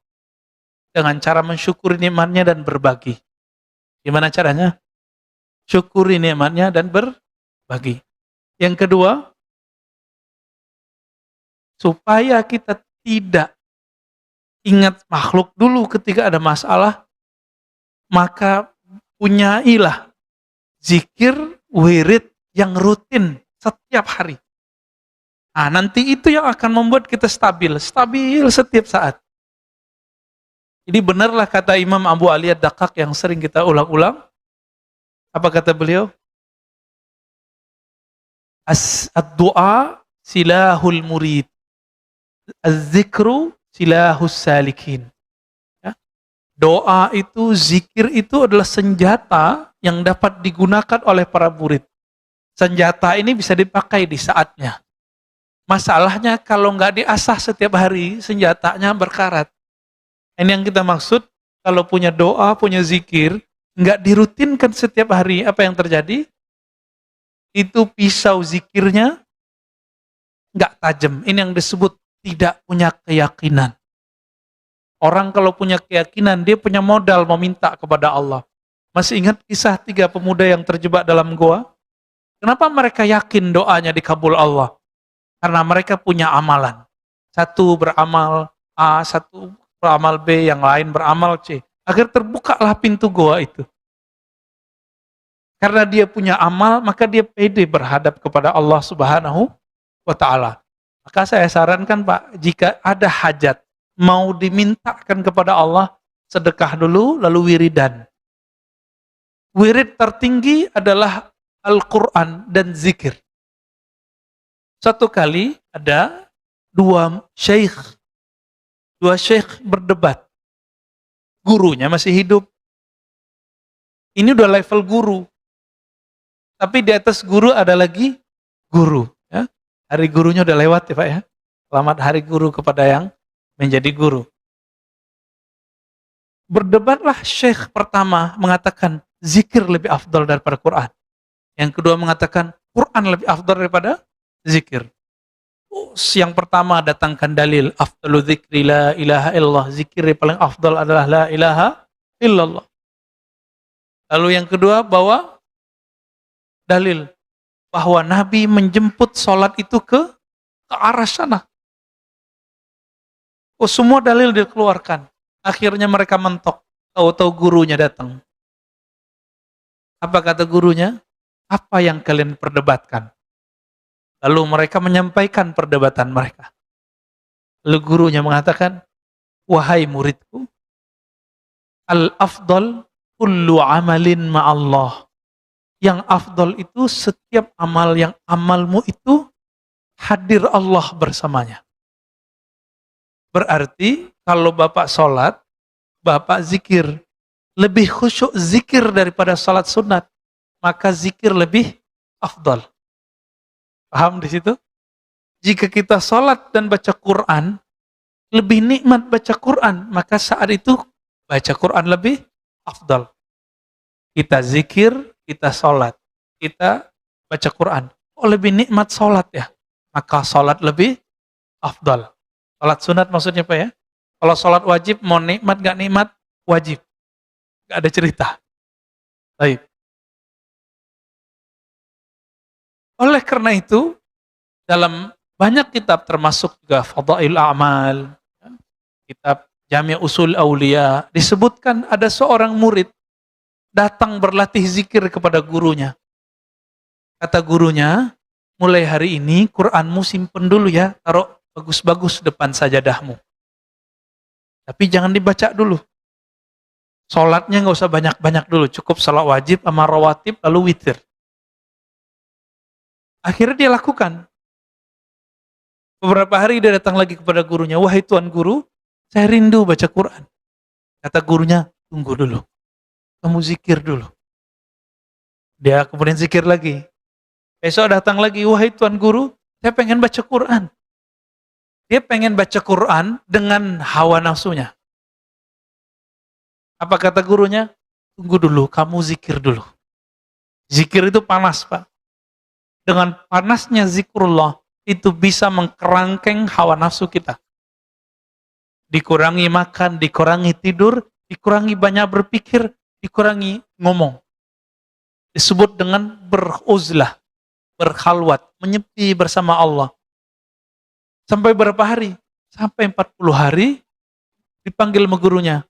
Dengan cara mensyukuri nikmatnya dan berbagi. Gimana caranya? Syukuri nikmatnya dan berbagi. Yang kedua, supaya kita tidak ingat makhluk dulu ketika ada masalah, maka punyailah zikir, wirid yang rutin setiap hari. Nah, nanti itu yang akan membuat kita stabil setiap saat. Jadi benarlah kata Imam Abu Ali Ad-Daqqaq yang sering kita ulang-ulang. Apa kata beliau? Ad-du'a silahul murid. Az-zikru silahus salikin. Doa itu, zikir itu adalah senjata yang dapat digunakan oleh para murid. Senjata ini bisa dipakai di saatnya. Masalahnya kalau nggak diasah setiap hari, senjatanya berkarat. Ini yang kita maksud, kalau punya doa, punya zikir, nggak dirutinkan setiap hari, apa yang terjadi? Itu pisau zikirnya nggak tajam. Ini yang disebut tidak punya keyakinan. Orang kalau punya keyakinan, dia punya modal meminta kepada Allah. Masih ingat kisah 3 pemuda yang terjebak dalam goa? Kenapa mereka yakin doanya dikabul Allah? Karena mereka punya amalan. Satu beramal A, satu beramal B, yang lain beramal C. Agar terbukalah pintu goa itu. Karena dia punya amal, maka dia pede berhadap kepada Allah Subhanahu wa ta'ala. Maka saya sarankan Pak, jika ada hajat, mau dimintakan kepada Allah, sedekah dulu, lalu wiridan. Wirid tertinggi adalah Al-Quran dan zikir. Satu kali ada dua syekh berdebat. Gurunya masih hidup. Ini udah level guru. Tapi di atas guru ada lagi guru. Ya. Hari gurunya udah lewat ya Pak ya. Selamat hari guru kepada yang menjadi guru. Berdebatlah syekh pertama mengatakan zikir lebih afdal daripada Quran. Yang kedua mengatakan Quran lebih afdal daripada zikir. Yang pertama datangkan dalil afdalu dzikri la ilaha illallah, zikir yang paling afdal adalah la ilaha illallah. Lalu yang kedua bawa dalil bahwa Nabi menjemput sholat itu ke arah sana. Oh, semua dalil dikeluarkan. Akhirnya mereka mentok. Tahu-tahu gurunya datang. Apa kata gurunya? Apa yang kalian perdebatkan? Lalu mereka menyampaikan perdebatan mereka. Lalu gurunya mengatakan, wahai muridku, al-afdal kullu amalin ma'allah. Yang afdal itu setiap amal yang amalmu itu hadir Allah bersamanya. Berarti kalau Bapak sholat, Bapak zikir. Lebih khusyuk zikir daripada sholat sunat. Maka zikir lebih afdal. Paham di situ? Jika kita sholat dan baca Quran, lebih nikmat baca Quran, maka saat itu baca Quran lebih afdal. Kita zikir, kita sholat, kita baca Quran. Oh, lebih nikmat sholat ya, maka sholat lebih afdal. Sholat sunat maksudnya apa ya? Kalau sholat wajib, mau nikmat gak nikmat, wajib. Gak ada cerita. Baik. Oleh karena itu, dalam banyak kitab termasuk juga Fadail A'mal, kitab Jami' Usul Aulia, disebutkan ada seorang murid datang berlatih zikir kepada gurunya. Kata gurunya, mulai hari ini Qur'anmu simpen dulu ya, taruh bagus-bagus depan sajadahmu. Tapi jangan dibaca dulu. Sholatnya nggak usah banyak-banyak dulu, cukup sholat wajib sama rawatib lalu witir. Akhirnya dia lakukan. Beberapa hari dia datang lagi kepada gurunya, wahai tuan guru, saya rindu baca Quran. Kata gurunya, tunggu dulu, kamu zikir dulu. Dia kemudian zikir lagi. Besok datang lagi, wahai tuan guru, saya pengen baca Quran. Dia pengen baca Quran dengan hawa nafsunya. Apa kata gurunya? Tunggu dulu, kamu zikir dulu. Zikir itu panas, Pak. Dengan panasnya zikrullah, itu bisa mengkerangkeng hawa nafsu kita. Dikurangi makan, dikurangi tidur, dikurangi banyak berpikir, dikurangi ngomong. Disebut dengan beruzlah, berkhalwat, menyepi bersama Allah. Sampai berapa hari? Sampai 40 hari, dipanggil sama gurunya.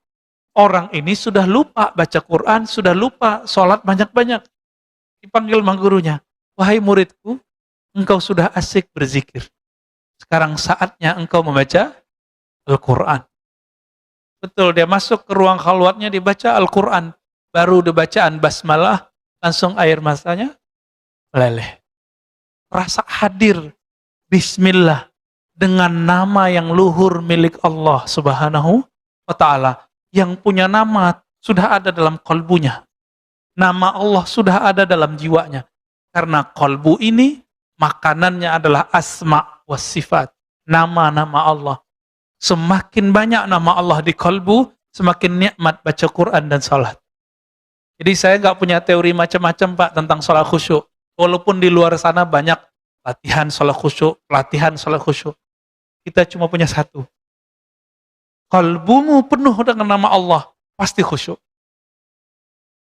Orang ini sudah lupa baca Quran, sudah lupa sholat banyak-banyak. Dipanggil sama gurunya. Wahai muridku, engkau sudah asik berzikir. Sekarang saatnya engkau membaca Al-Quran. Betul, dia masuk ke ruang khalwatnya, dibaca Al-Quran. Baru dibacaan basmalah, langsung air matanya meleleh. Rasa hadir, bismillah, dengan nama yang luhur milik Allah Subhanahu wa ta'ala. Yang punya nama sudah ada dalam kolbunya. Nama Allah sudah ada dalam jiwanya. Karena kolbu ini makanannya adalah asma wa sifat. Nama-nama Allah. Semakin banyak nama Allah di kolbu, semakin nikmat baca Quran dan salat. Jadi saya nggak punya teori macam-macam Pak tentang salat khusyuk. Walaupun di luar sana banyak latihan salat khusyuk, pelatihan salat khusyuk. Kita cuma punya satu. Kalbumu penuh dengan nama Allah, pasti khusyuk.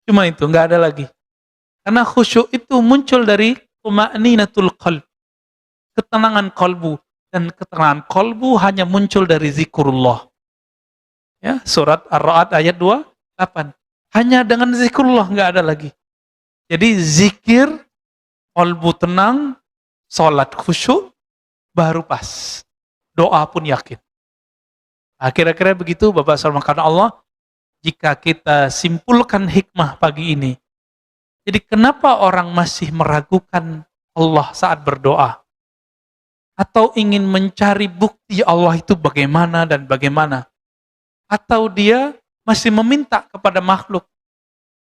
Cuma itu, nggak ada lagi. Karena khusyuk itu muncul dari tuma'ninatul qalb. Ketenangan kalbu. Dan ketenangan kalbu hanya muncul dari zikrullah. Ya, surat Ar-Ra'd ayat 28. Hanya dengan zikrullah, nggak ada lagi. Jadi zikir, kalbu tenang, salat khusyuk, baru pas. Doa pun yakin. Kira-kira begitu Bapak Salmakan Allah, jika kita simpulkan hikmah pagi ini. Jadi kenapa orang masih meragukan Allah saat berdoa? Atau ingin mencari bukti Allah itu bagaimana dan bagaimana? Atau dia masih meminta kepada makhluk?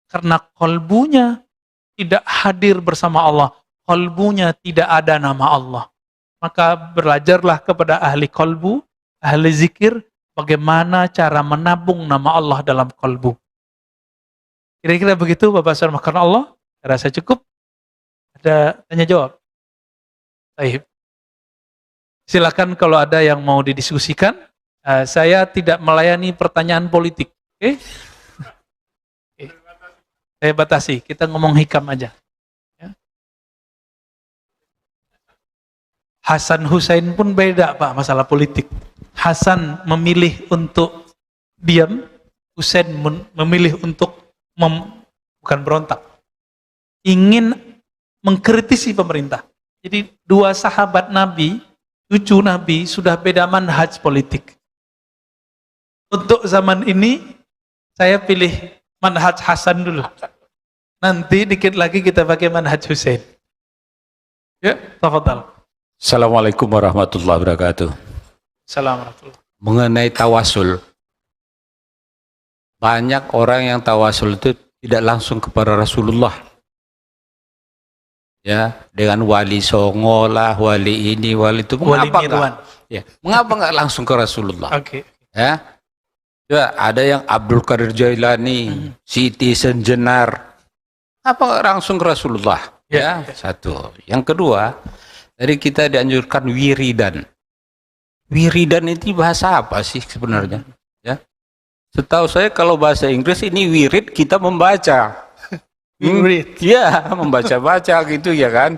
Karena kolbunya tidak hadir bersama Allah. Kolbunya tidak ada nama Allah. Maka belajarlah kepada ahli kolbu, ahli zikir, bagaimana cara menabung nama Allah dalam kolbu. Kira-kira begitu Bapak Saudara makan Allah. Saya rasa cukup. Ada tanya jawab. Baik. Silakan kalau ada yang mau didiskusikan. Saya tidak melayani pertanyaan politik. Oke? Oke. Saya batasi. Kita ngomong hikam aja. Hasan Hussein pun beda Pak masalah politik. Hasan memilih untuk diam, Hussein memilih untuk bukan berontak. Ingin mengkritisi pemerintah. Jadi dua sahabat Nabi, cucu Nabi sudah beda manhaj politik. Untuk zaman ini saya pilih manhaj Hasan dulu. Nanti dikit lagi kita pakai manhaj Hussein. Ya, tafadhal. Assalamualaikum warahmatullahi wabarakatuh. Assalamualaikum. Mengenai tawasul, banyak orang yang tawasul itu tidak langsung kepada Rasulullah. Ya, dengan wali songo lah, wali ini, wali itu. Mengapa enggak? Ya, mengapa enggak langsung ke Rasulullah? Oke. Ya, ya, ada yang Abdul Qadir Jailani, Siti Senjenar. Apa enggak langsung ke Rasulullah? Ya, satu. Yang kedua, dari kita dianjurkan wiridan. Wiridan itu bahasa apa sih sebenarnya? Ya, setahu saya kalau bahasa Inggris ini wirid kita membaca. Wirid. Ya, membaca-baca gitu ya kan.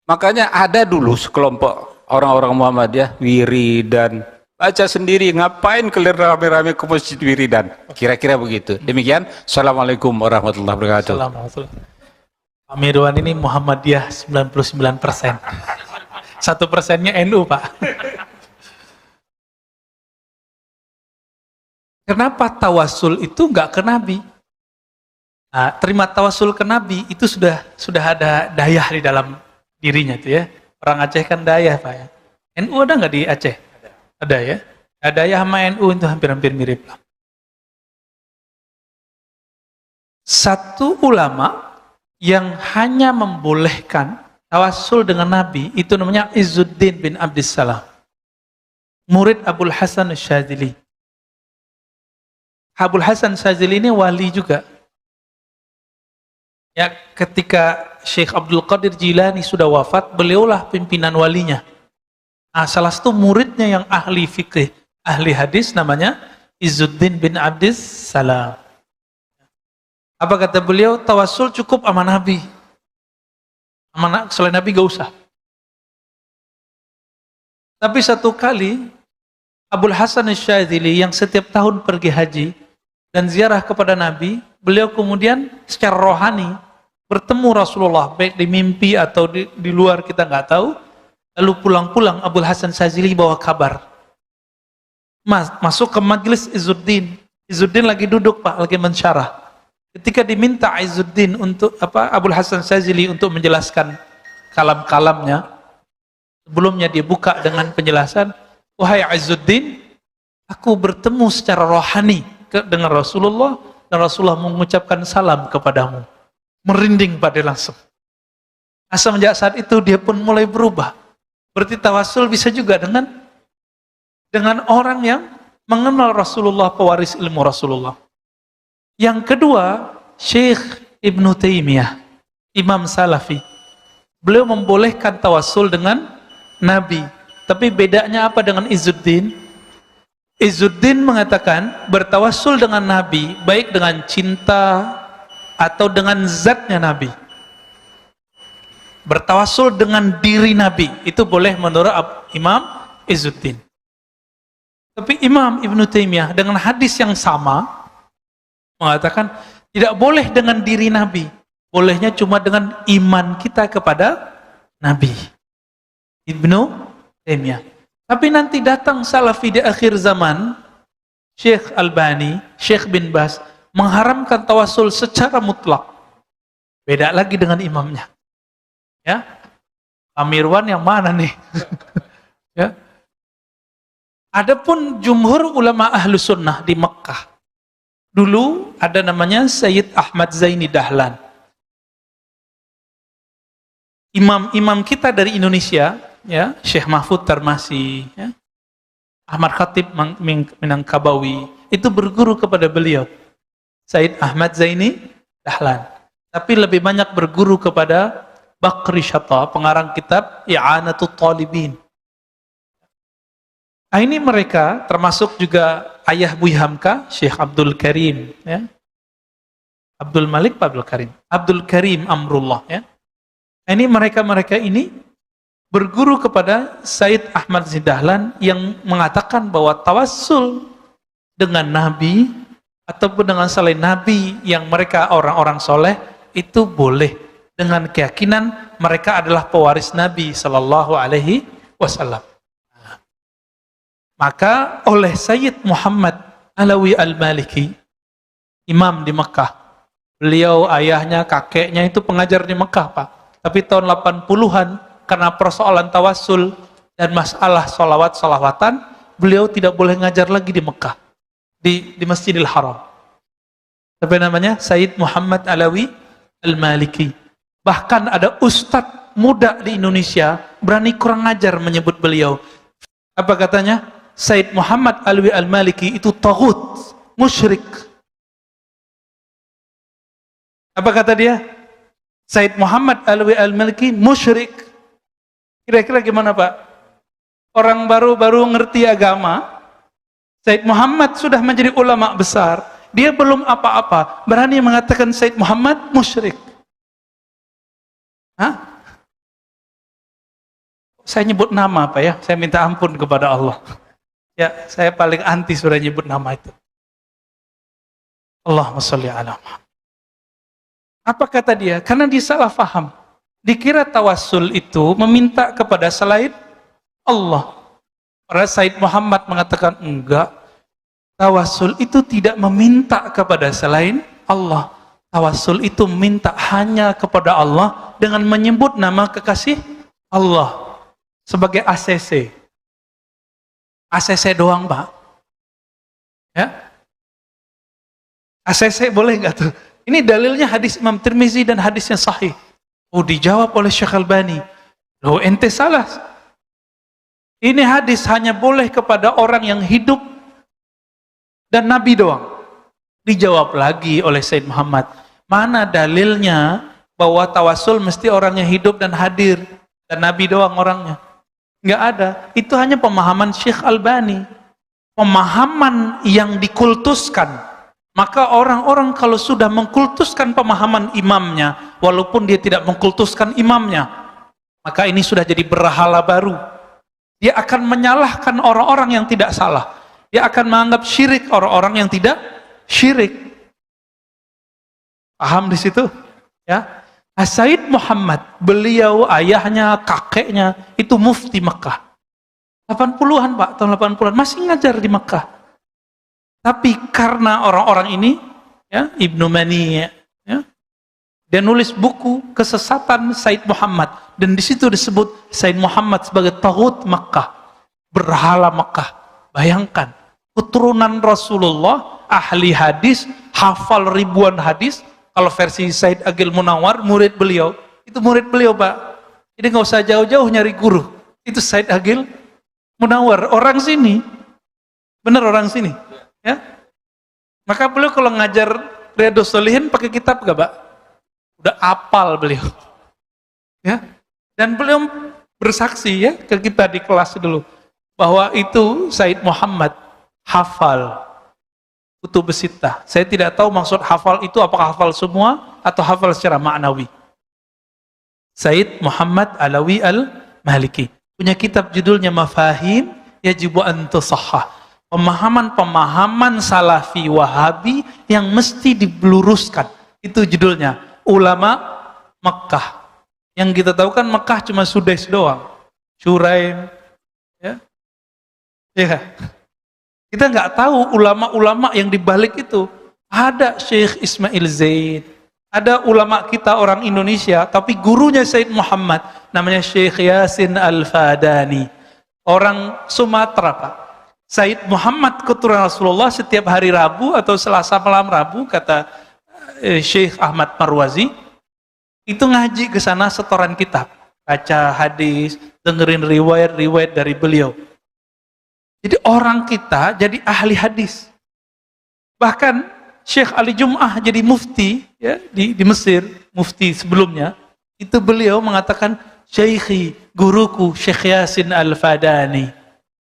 Makanya ada dulu sekelompok orang-orang Muhammadiyah wiridan. Baca sendiri, ngapain kalian rame-rame ke masjid wiridan? Kira-kira begitu. Demikian. Assalamualaikum warahmatullahi wabarakatuh. Assalamualaikum. Pak Mirwan ini Muhammadiyah 99%. 1%-nya NU, Pak. Kenapa tawasul itu enggak ke Nabi? Nah, terima tawasul ke Nabi itu sudah ada dayah di dalam dirinya tuh ya. Orang Aceh kan dayah, Pak ya. NU ada nggak di Aceh? Ada ya. Dayah sama NU itu hampir-hampir mirip lah. Satu ulama yang hanya membolehkan tawasul dengan Nabi itu namanya Izzuddin bin Abdissalam, murid Abul Hasan Syadzili. Abul Hasan Syadzili ini wali juga. Ya, ketika Syekh Abdul Qadir Jilani sudah wafat, beliaulah pimpinan walinya. Nah, salah satu muridnya yang ahli fikih, ahli hadis namanya Izzuddin bin Abdissalam. Apa kata beliau? Tawasul cukup sama Nabi. Selain Nabi gak usah. Tapi satu kali Abul Hasan Syadzili yang setiap tahun pergi haji dan ziarah kepada Nabi, beliau kemudian secara rohani bertemu Rasulullah, baik di mimpi atau di luar kita nggak tahu. Lalu pulang-pulang Abul Hasan Syadzili bawa kabar. Masuk ke majelis Izzuddin. Izzuddin lagi duduk Pak, lagi mensyarah. Ketika diminta Izzuddin untuk Abul Hasan Syadzili untuk menjelaskan kalam-kalamnya, sebelumnya dia buka dengan penjelasan, wahai Izzuddin, aku bertemu secara rohani dengan Rasulullah dan Rasulullah mengucapkan salam kepadamu. Merinding pada langsung. Semenjak saat itu dia pun mulai berubah. Berarti tawasul bisa juga dengan orang yang mengenal Rasulullah, pewaris ilmu Rasulullah. Yang kedua, Syekh Ibnu Taimiyah, Imam Salafi. Beliau membolehkan tawasul dengan Nabi. Tapi bedanya apa dengan Izzuddin? Izzuddin mengatakan bertawasul dengan Nabi, baik dengan cinta atau dengan zatnya Nabi. Bertawasul dengan diri Nabi, itu boleh menurut Imam Izzuddin. Tapi Imam Ibnu Taimiyah dengan hadis yang sama, mengatakan tidak boleh dengan diri Nabi, bolehnya cuma dengan iman kita kepada Nabi. Ibnu Taimiyah. Tapi nanti datang Salafi di akhir zaman, Syekh Albani, Syekh bin Baz mengharamkan tawasul secara mutlak. Beda lagi dengan imamnya. Ya, Pak Mirwan yang mana nih? Ya. Adapun jumhur ulama ahlu sunnah di Mekah, dulu ada namanya Sayyid Ahmad Zaini Dahlan. Imam-imam kita dari Indonesia, ya, Syekh Mahfud Tarmasi, ya, Ahmad Khatib Minangkabawi, itu berguru kepada beliau, Sayyid Ahmad Zaini Dahlan. Tapi lebih banyak berguru kepada Bakri Syata, pengarang kitab I'anatul Talibin. Nah, ini mereka termasuk juga ayah Buya Hamka, Syekh Abdul Karim, ya. Abdul Malik, Abdul Karim Amrullah, ya. Nah, ini mereka ini berguru kepada Said Ahmad Zindahlan yang mengatakan bahwa tawassul dengan Nabi ataupun dengan selain Nabi yang mereka orang-orang soleh itu boleh dengan keyakinan mereka adalah pewaris Nabi Sallallahu Alaihi Wasallam. Maka oleh Sayyid Muhammad Alawi Al-Maliki, imam di Mekah, beliau ayahnya, kakeknya itu pengajar di Mekah, Pak. Tapi tahun 80-an karena persoalan tawassul dan masalah solawat-solawatan, beliau tidak boleh ngajar lagi di Mekah, di Masjidil Haram. Apa namanya? Sayyid Muhammad Alawi Al-Maliki. Bahkan ada ustadz muda di Indonesia berani kurang ajar menyebut beliau. Apa katanya? Sayyid Muhammad Alawi Al-Maliki itu taghut, musyrik. Apa kata dia? Sayyid Muhammad Alawi Al-Maliki musyrik. Kira-kira gimana, Pak? Orang baru-baru ngerti agama, Sayyid Muhammad sudah menjadi ulama besar, dia belum apa-apa, berani mengatakan Sayyid Muhammad musyrik. Hah? Saya nyebut nama, Pak ya? Saya minta ampun kepada Allah. Ya, saya paling anti sudah nyebut nama itu. Allahumma sholli ala Muhammad. Apa kata dia? Karena dia salah faham. Dikira tawassul itu meminta kepada selain Allah. Para Said Muhammad mengatakan enggak. Tawassul itu tidak meminta kepada selain Allah. Tawassul itu minta hanya kepada Allah dengan menyebut nama kekasih Allah sebagai ACC. ACC doang, Pak. Ya? ACC boleh nggak tuh? Ini dalilnya hadis Imam Tirmizi dan hadisnya sahih. Oh, dijawab oleh Syekh Albani. Loh, ente salah. Ini hadis hanya boleh kepada orang yang hidup dan Nabi doang. Dijawab lagi oleh Said Muhammad. Mana dalilnya bahwa tawassul mesti orangnya hidup dan hadir dan Nabi doang orangnya? Nggak ada. Itu hanya pemahaman Syekh Albani. Pemahaman yang dikultuskan. Maka orang-orang kalau sudah mengkultuskan pemahaman imamnya, walaupun dia tidak mengkultuskan imamnya, maka ini sudah jadi berhala baru. Dia akan menyalahkan orang-orang yang tidak salah. Dia akan menganggap syirik orang-orang yang tidak syirik. Paham di situ? Ya. Said Muhammad, beliau, ayahnya, kakeknya, itu mufti Mekah. 80-an, Pak, tahun 80-an, masih ngajar di Mekah. Tapi karena orang-orang ini, ya, Ibnu Mani, ya, dia nulis buku kesesatan Said Muhammad. Dan di situ disebut Said Muhammad sebagai taghut Mekah, berhala Mekah. Bayangkan, keturunan Rasulullah, ahli hadis, hafal ribuan hadis. Kalau versi Said Agil Munawar, murid beliau, itu murid beliau, Pak. Jadi nggak usah jauh-jauh nyari guru. Itu Said Agil Munawar, orang sini. Bener orang sini. Ya. Maka beliau kalau ngajar Riyadhus Shalihin pakai kitab nggak, Pak? Udah apal beliau. Ya. Dan beliau bersaksi ya ke kita di kelas dulu bahwa itu Said Muhammad hafal Kutubus Sittah. Saya tidak tahu maksud hafal itu apakah hafal semua atau hafal secara maknawi. Said Muhammad Alawi Al-Maliki punya kitab judulnya Mafahim Yajibu an Tusahhah. Pemahaman-pemahaman Salafi Wahabi yang mesti diluruskan. Itu judulnya. Ulama Mekah. Yang kita tahu kan Mekah cuma Sudais doang. Syuraim, ya. Ya. Kita nggak tahu ulama-ulama yang dibalik itu. Ada Syekh Ismail Zaid, ada ulama kita orang Indonesia, tapi gurunya Said Muhammad, namanya Syekh Yasin Al-Fadani, orang Sumatera, Pak. Said Muhammad keturunan Rasulullah setiap hari Rabu atau Selasa malam Rabu, kata Syekh Ahmad Marwazi, itu ngaji ke sana setoran kitab, baca hadis, dengerin riwayat-riwayat dari beliau. Jadi orang kita jadi ahli hadis. Bahkan Syekh Ali Jum'ah jadi mufti ya, di Mesir, mufti sebelumnya, itu beliau mengatakan, Syekhi, guruku Syekh Yasin Al-Fadani.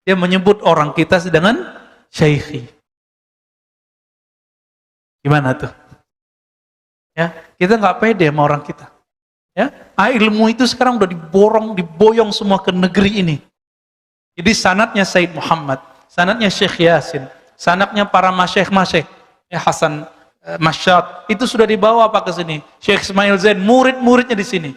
Dia menyebut orang kita dengan Syekhi. Gimana tuh? Ya, kita nggak pede sama orang kita. Ya, ilmu itu sekarang udah diboyong semua ke negeri ini. Jadi sanadnya Said Muhammad, sanadnya Syekh Yasin, sanadnya para masyayikh, ya Hasan Masyad, itu sudah dibawa ke sini. Syekh Ismail Zain, murid-muridnya di sini.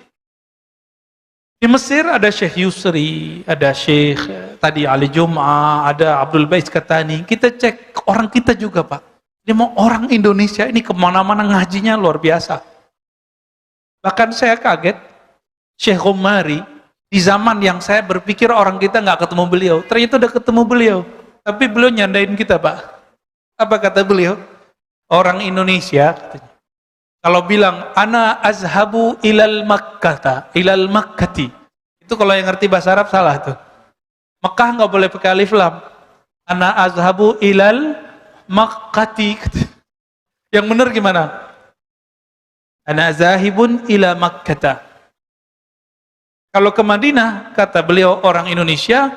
Di Mesir ada Syekh Yusri, ada Syekh tadi Ali Jum'ah, ada Abdul Bais Katani. Kita cek orang kita juga, Pak. Dia mau orang Indonesia ini kemana-mana ngajinya luar biasa. Bahkan saya kaget, Syekh Omari, di zaman yang saya berpikir orang kita nggak ketemu beliau, ternyata udah ketemu beliau. Tapi beliau nyandain kita, Pak. Apa kata beliau? Orang Indonesia, katanya, kalau bilang, ana azhabu ilal makkati. Itu kalau yang ngerti bahasa Arab salah tuh. Mekah nggak boleh pakai alif lam. Ana azhabu ilal makkati. Yang benar gimana? Ana zahibun ila Makkata. Kalau ke Madinah, kata beliau orang Indonesia,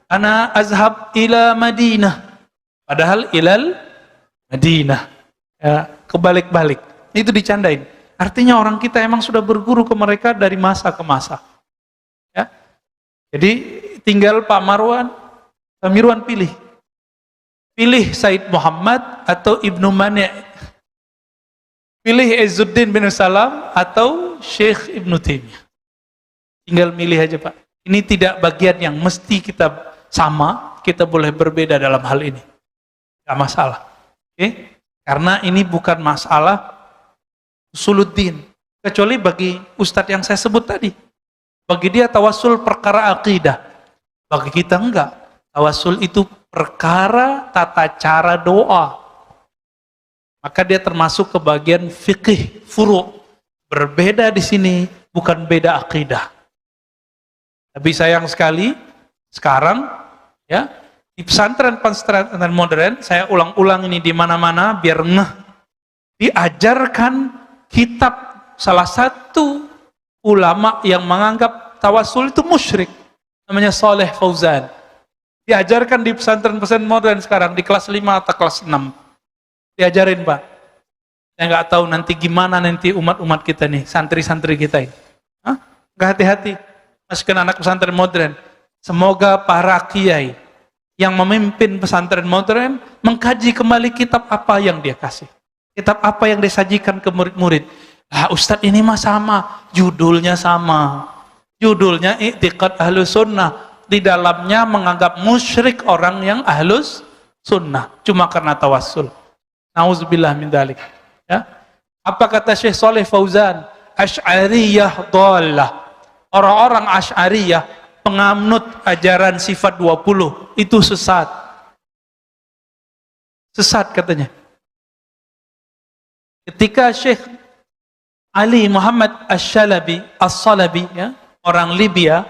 ana azhab ila Madinah. Padahal ilal Madinah. Ya, kebalik-balik. Itu dicandain. Artinya orang kita emang sudah berguru ke mereka dari masa ke masa. Ya. Jadi tinggal Pak Mirwan pilih. Pilih Said Muhammad atau Ibnu Mani'. Pilih Izzuddin bin Salam atau Syekh Ibnu Taimiyah. Tinggal milih aja, Pak. Ini tidak bagian yang mesti kita sama, kita boleh berbeda dalam hal ini. Gak masalah. Oke? Karena ini bukan masalah usuluddin. Kecuali bagi ustadz yang saya sebut tadi. Bagi dia tawassul perkara akidah. Bagi kita enggak. Tawassul itu perkara tata cara doa. Maka dia termasuk ke bagian fikih furu'. Berbeda di sini, bukan beda akidah. Tapi sayang sekali, sekarang ya di pesantren modern, saya ulang-ulang ini di mana-mana biar ngeh. Diajarkan kitab salah satu ulama yang menganggap tawassul itu musyrik. Namanya Saleh Fauzan. Diajarkan di pesantren-pesantren modern sekarang, di kelas 5 atau kelas 6. Diajarin, Pak. Saya nggak tahu nanti gimana nanti umat-umat kita nih, santri-santri kita ini. Nggak hati-hati. Masukkan anak pesantren modern. Semoga para kiai yang memimpin pesantren modern mengkaji kembali kitab apa yang dia kasih. Kitab apa yang disajikan ke murid-murid. Ustadz ini mah sama. Judulnya sama. Judulnya I'tiqad Ahlus Sunnah. Di dalamnya menganggap musyrik orang yang Ahlus Sunnah. Cuma karena tawassul. Nauzubillah min dzalik. Ya. Apa kata Syekh Saleh Fauzan? Asy'ariyah dhallah. Orang-orang Asy'ariyah, penganut ajaran sifat 20, itu sesat. Sesat katanya. Ketika Syekh Ali Muhammad As-Salabi, ya, orang Libya,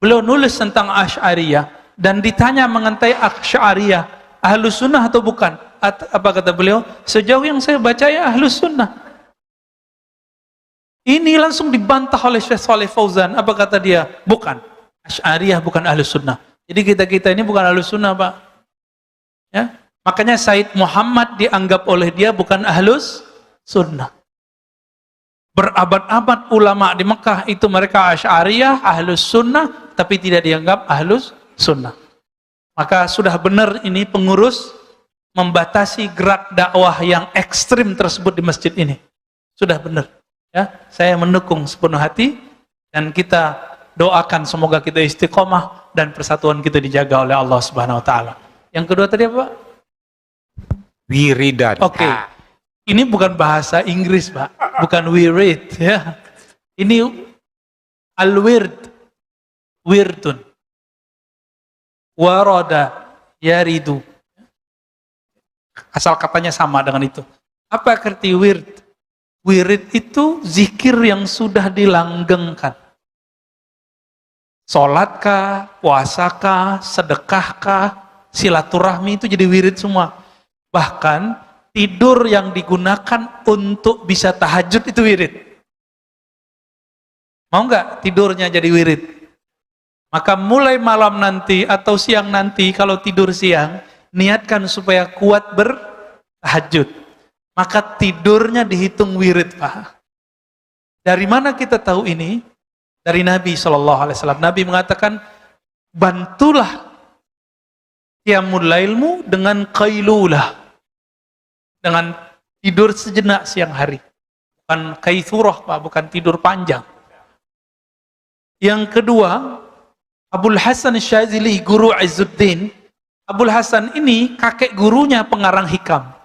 beliau nulis tentang Asy'ariyah dan ditanya mengenai Asy'ariyah, Ahlus Sunnah atau bukan? Apa kata beliau? Sejauh yang saya baca ya Ahlus Sunnah. Ini langsung dibantah oleh Syekh Saleh Fauzan. Apa kata dia? Bukan. Asy'ariyah bukan Ahlus Sunnah. Jadi kita ini bukan Ahlus Sunnah, Pak. Ya? Makanya Said Muhammad dianggap oleh dia bukan Ahlus Sunnah. Berabad-abad ulama di Mekah itu mereka Asy'ariyah, Ahlus Sunnah, tapi tidak dianggap Ahlus Sunnah. Maka sudah benar ini pengurus membatasi gerak dakwah yang ekstrim tersebut di masjid ini. Sudah benar. Ya, saya mendukung sepenuh hati dan kita doakan semoga kita istiqomah dan persatuan kita dijaga oleh Allah Subhanahu wa taala. Yang kedua tadi apa, Pak? Wiridan. Oke. Ini bukan bahasa Inggris, Pak. Bukan wirid, ya. Ini al-wird. Wirdun. Warada yaridu. Asal katanya sama dengan itu. Apa arti wird? Wirid itu zikir yang sudah dilanggengkan. Sholatkah, puasakah, sedekahkah, silaturahmi itu jadi wirid semua. Bahkan tidur yang digunakan untuk bisa tahajud itu wirid. Mau nggak tidurnya jadi wirid? Maka mulai malam nanti atau siang nanti kalau tidur siang, niatkan supaya kuat bertahajud. Maka tidurnya dihitung wirid, Pak. Dari mana kita tahu ini? Dari Nabi SAW. Nabi mengatakan, bantulah qiyamul lailmu dengan qailulah. Dengan tidur sejenak siang hari. Bukan kaithurah, Pak, bukan tidur panjang. Yang kedua, Abul Hasan Syazili, guru Izzuddin. Abul Hasan ini kakek gurunya pengarang hikam.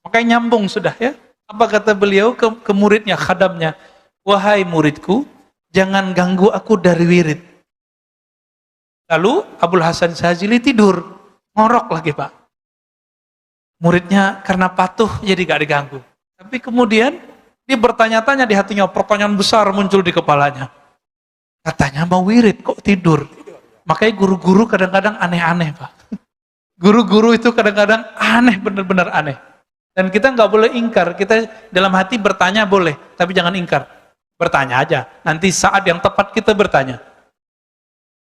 Makanya nyambung sudah ya. Apa kata beliau ke muridnya, khadamnya? Wahai muridku, jangan ganggu aku dari wirid. Lalu Abul Hasan Syazili tidur. Ngorok lagi, Pak. Muridnya karena patuh jadi gak diganggu. Tapi kemudian dia bertanya-tanya di hatinya, pertanyaan besar muncul di kepalanya. Katanya mau wirid, kok tidur? Makanya guru-guru kadang-kadang aneh-aneh, Pak. Guru-guru itu kadang-kadang aneh, benar-benar aneh. Dan kita nggak boleh ingkar. Kita dalam hati bertanya boleh, tapi jangan ingkar. Bertanya aja. Nanti saat yang tepat kita bertanya.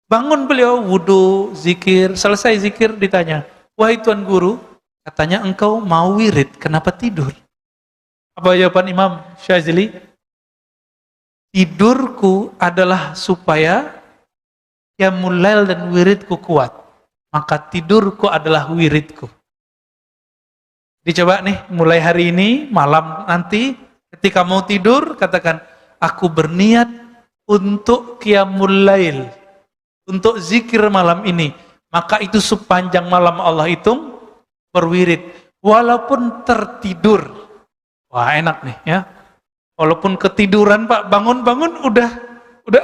Bangun beliau, wudu, zikir, selesai zikir ditanya, wahai Tuan Guru, katanya engkau mau wirid, kenapa tidur? Apa jawaban Imam Syazili? Tidurku adalah supaya qiyamul lail dan wiridku kuat. Maka tidurku adalah wiridku. Dicoba nih, mulai hari ini, malam nanti, ketika mau tidur, katakan, aku berniat untuk qiyamul lail, untuk zikir malam ini. Maka itu sepanjang malam Allah hitung, berwirid. Walaupun tertidur. Wah enak nih ya. Walaupun ketiduran Pak, bangun-bangun udah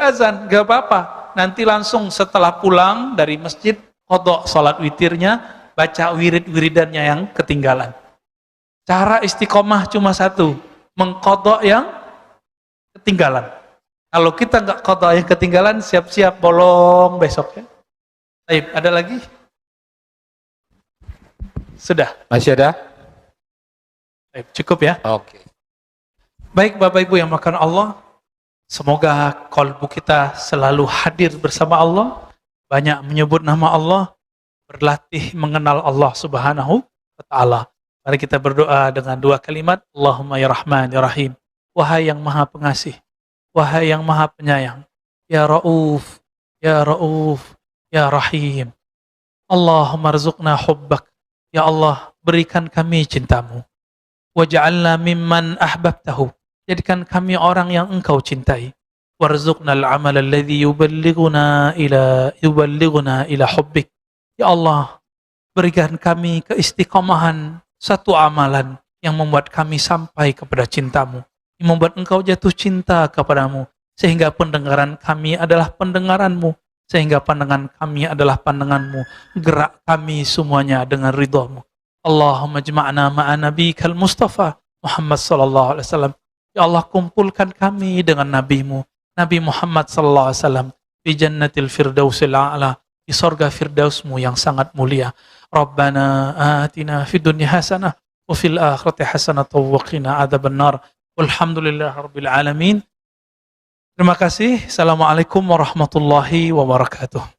azan, gak apa-apa. Nanti langsung setelah pulang dari masjid, qadha salat witirnya, baca wirid-wiridannya yang ketinggalan. Cara istiqomah cuma satu, mengqadha yang ketinggalan. Kalau kita nggak qadha yang ketinggalan, siap-siap bolong besok ya. Baik, ada lagi? Sudah. Masih ada? Baik, cukup ya. Oke. Baik Bapak Ibu yang makan Allah, semoga kalbu kita selalu hadir bersama Allah, banyak menyebut nama Allah, berlatih mengenal Allah Subhanahu wa Ta'ala. Mari kita berdoa dengan dua kalimat, Allahumma ya Rahman ya Rahim. Wahai yang Maha Pengasih, wahai yang Maha Penyayang, ya Rauf, ya Rauf, ya Rahim. Allahumma rzuqna hubbak, ya Allah berikan kami cintamu. Waj'alna mimman ahbabtahu, jadikan kami orang yang engkau cintai. Warzuqnal amal alladhi yuballighuna ila hubbik. Ya Allah, berikan kami keistiqomahan satu amalan yang membuat kami sampai kepada cintamu, yang membuat engkau jatuh cinta kepadamu, sehingga pendengaran kami adalah pendengaranmu, sehingga pandangan kami adalah pandanganmu, gerak kami semuanya dengan ridhamu. Allahumma jma'na ma'a nabiyikal Mustafa Muhammad sallallahu alaihi wasallam. Ya Allah, kumpulkan kami dengan nabimu Nabi Muhammad sallallahu alaihi wasallam di jannatil firdausil a'la, di surga firdausmu yang sangat mulia. Rabbana atina fid dunya hasanah wa fil akhirati hasanah wa qina adzabannar. Walhamdulillahirabbil alamin. Terima kasih. Assalamualaikum warahmatullahi wabarakatuh.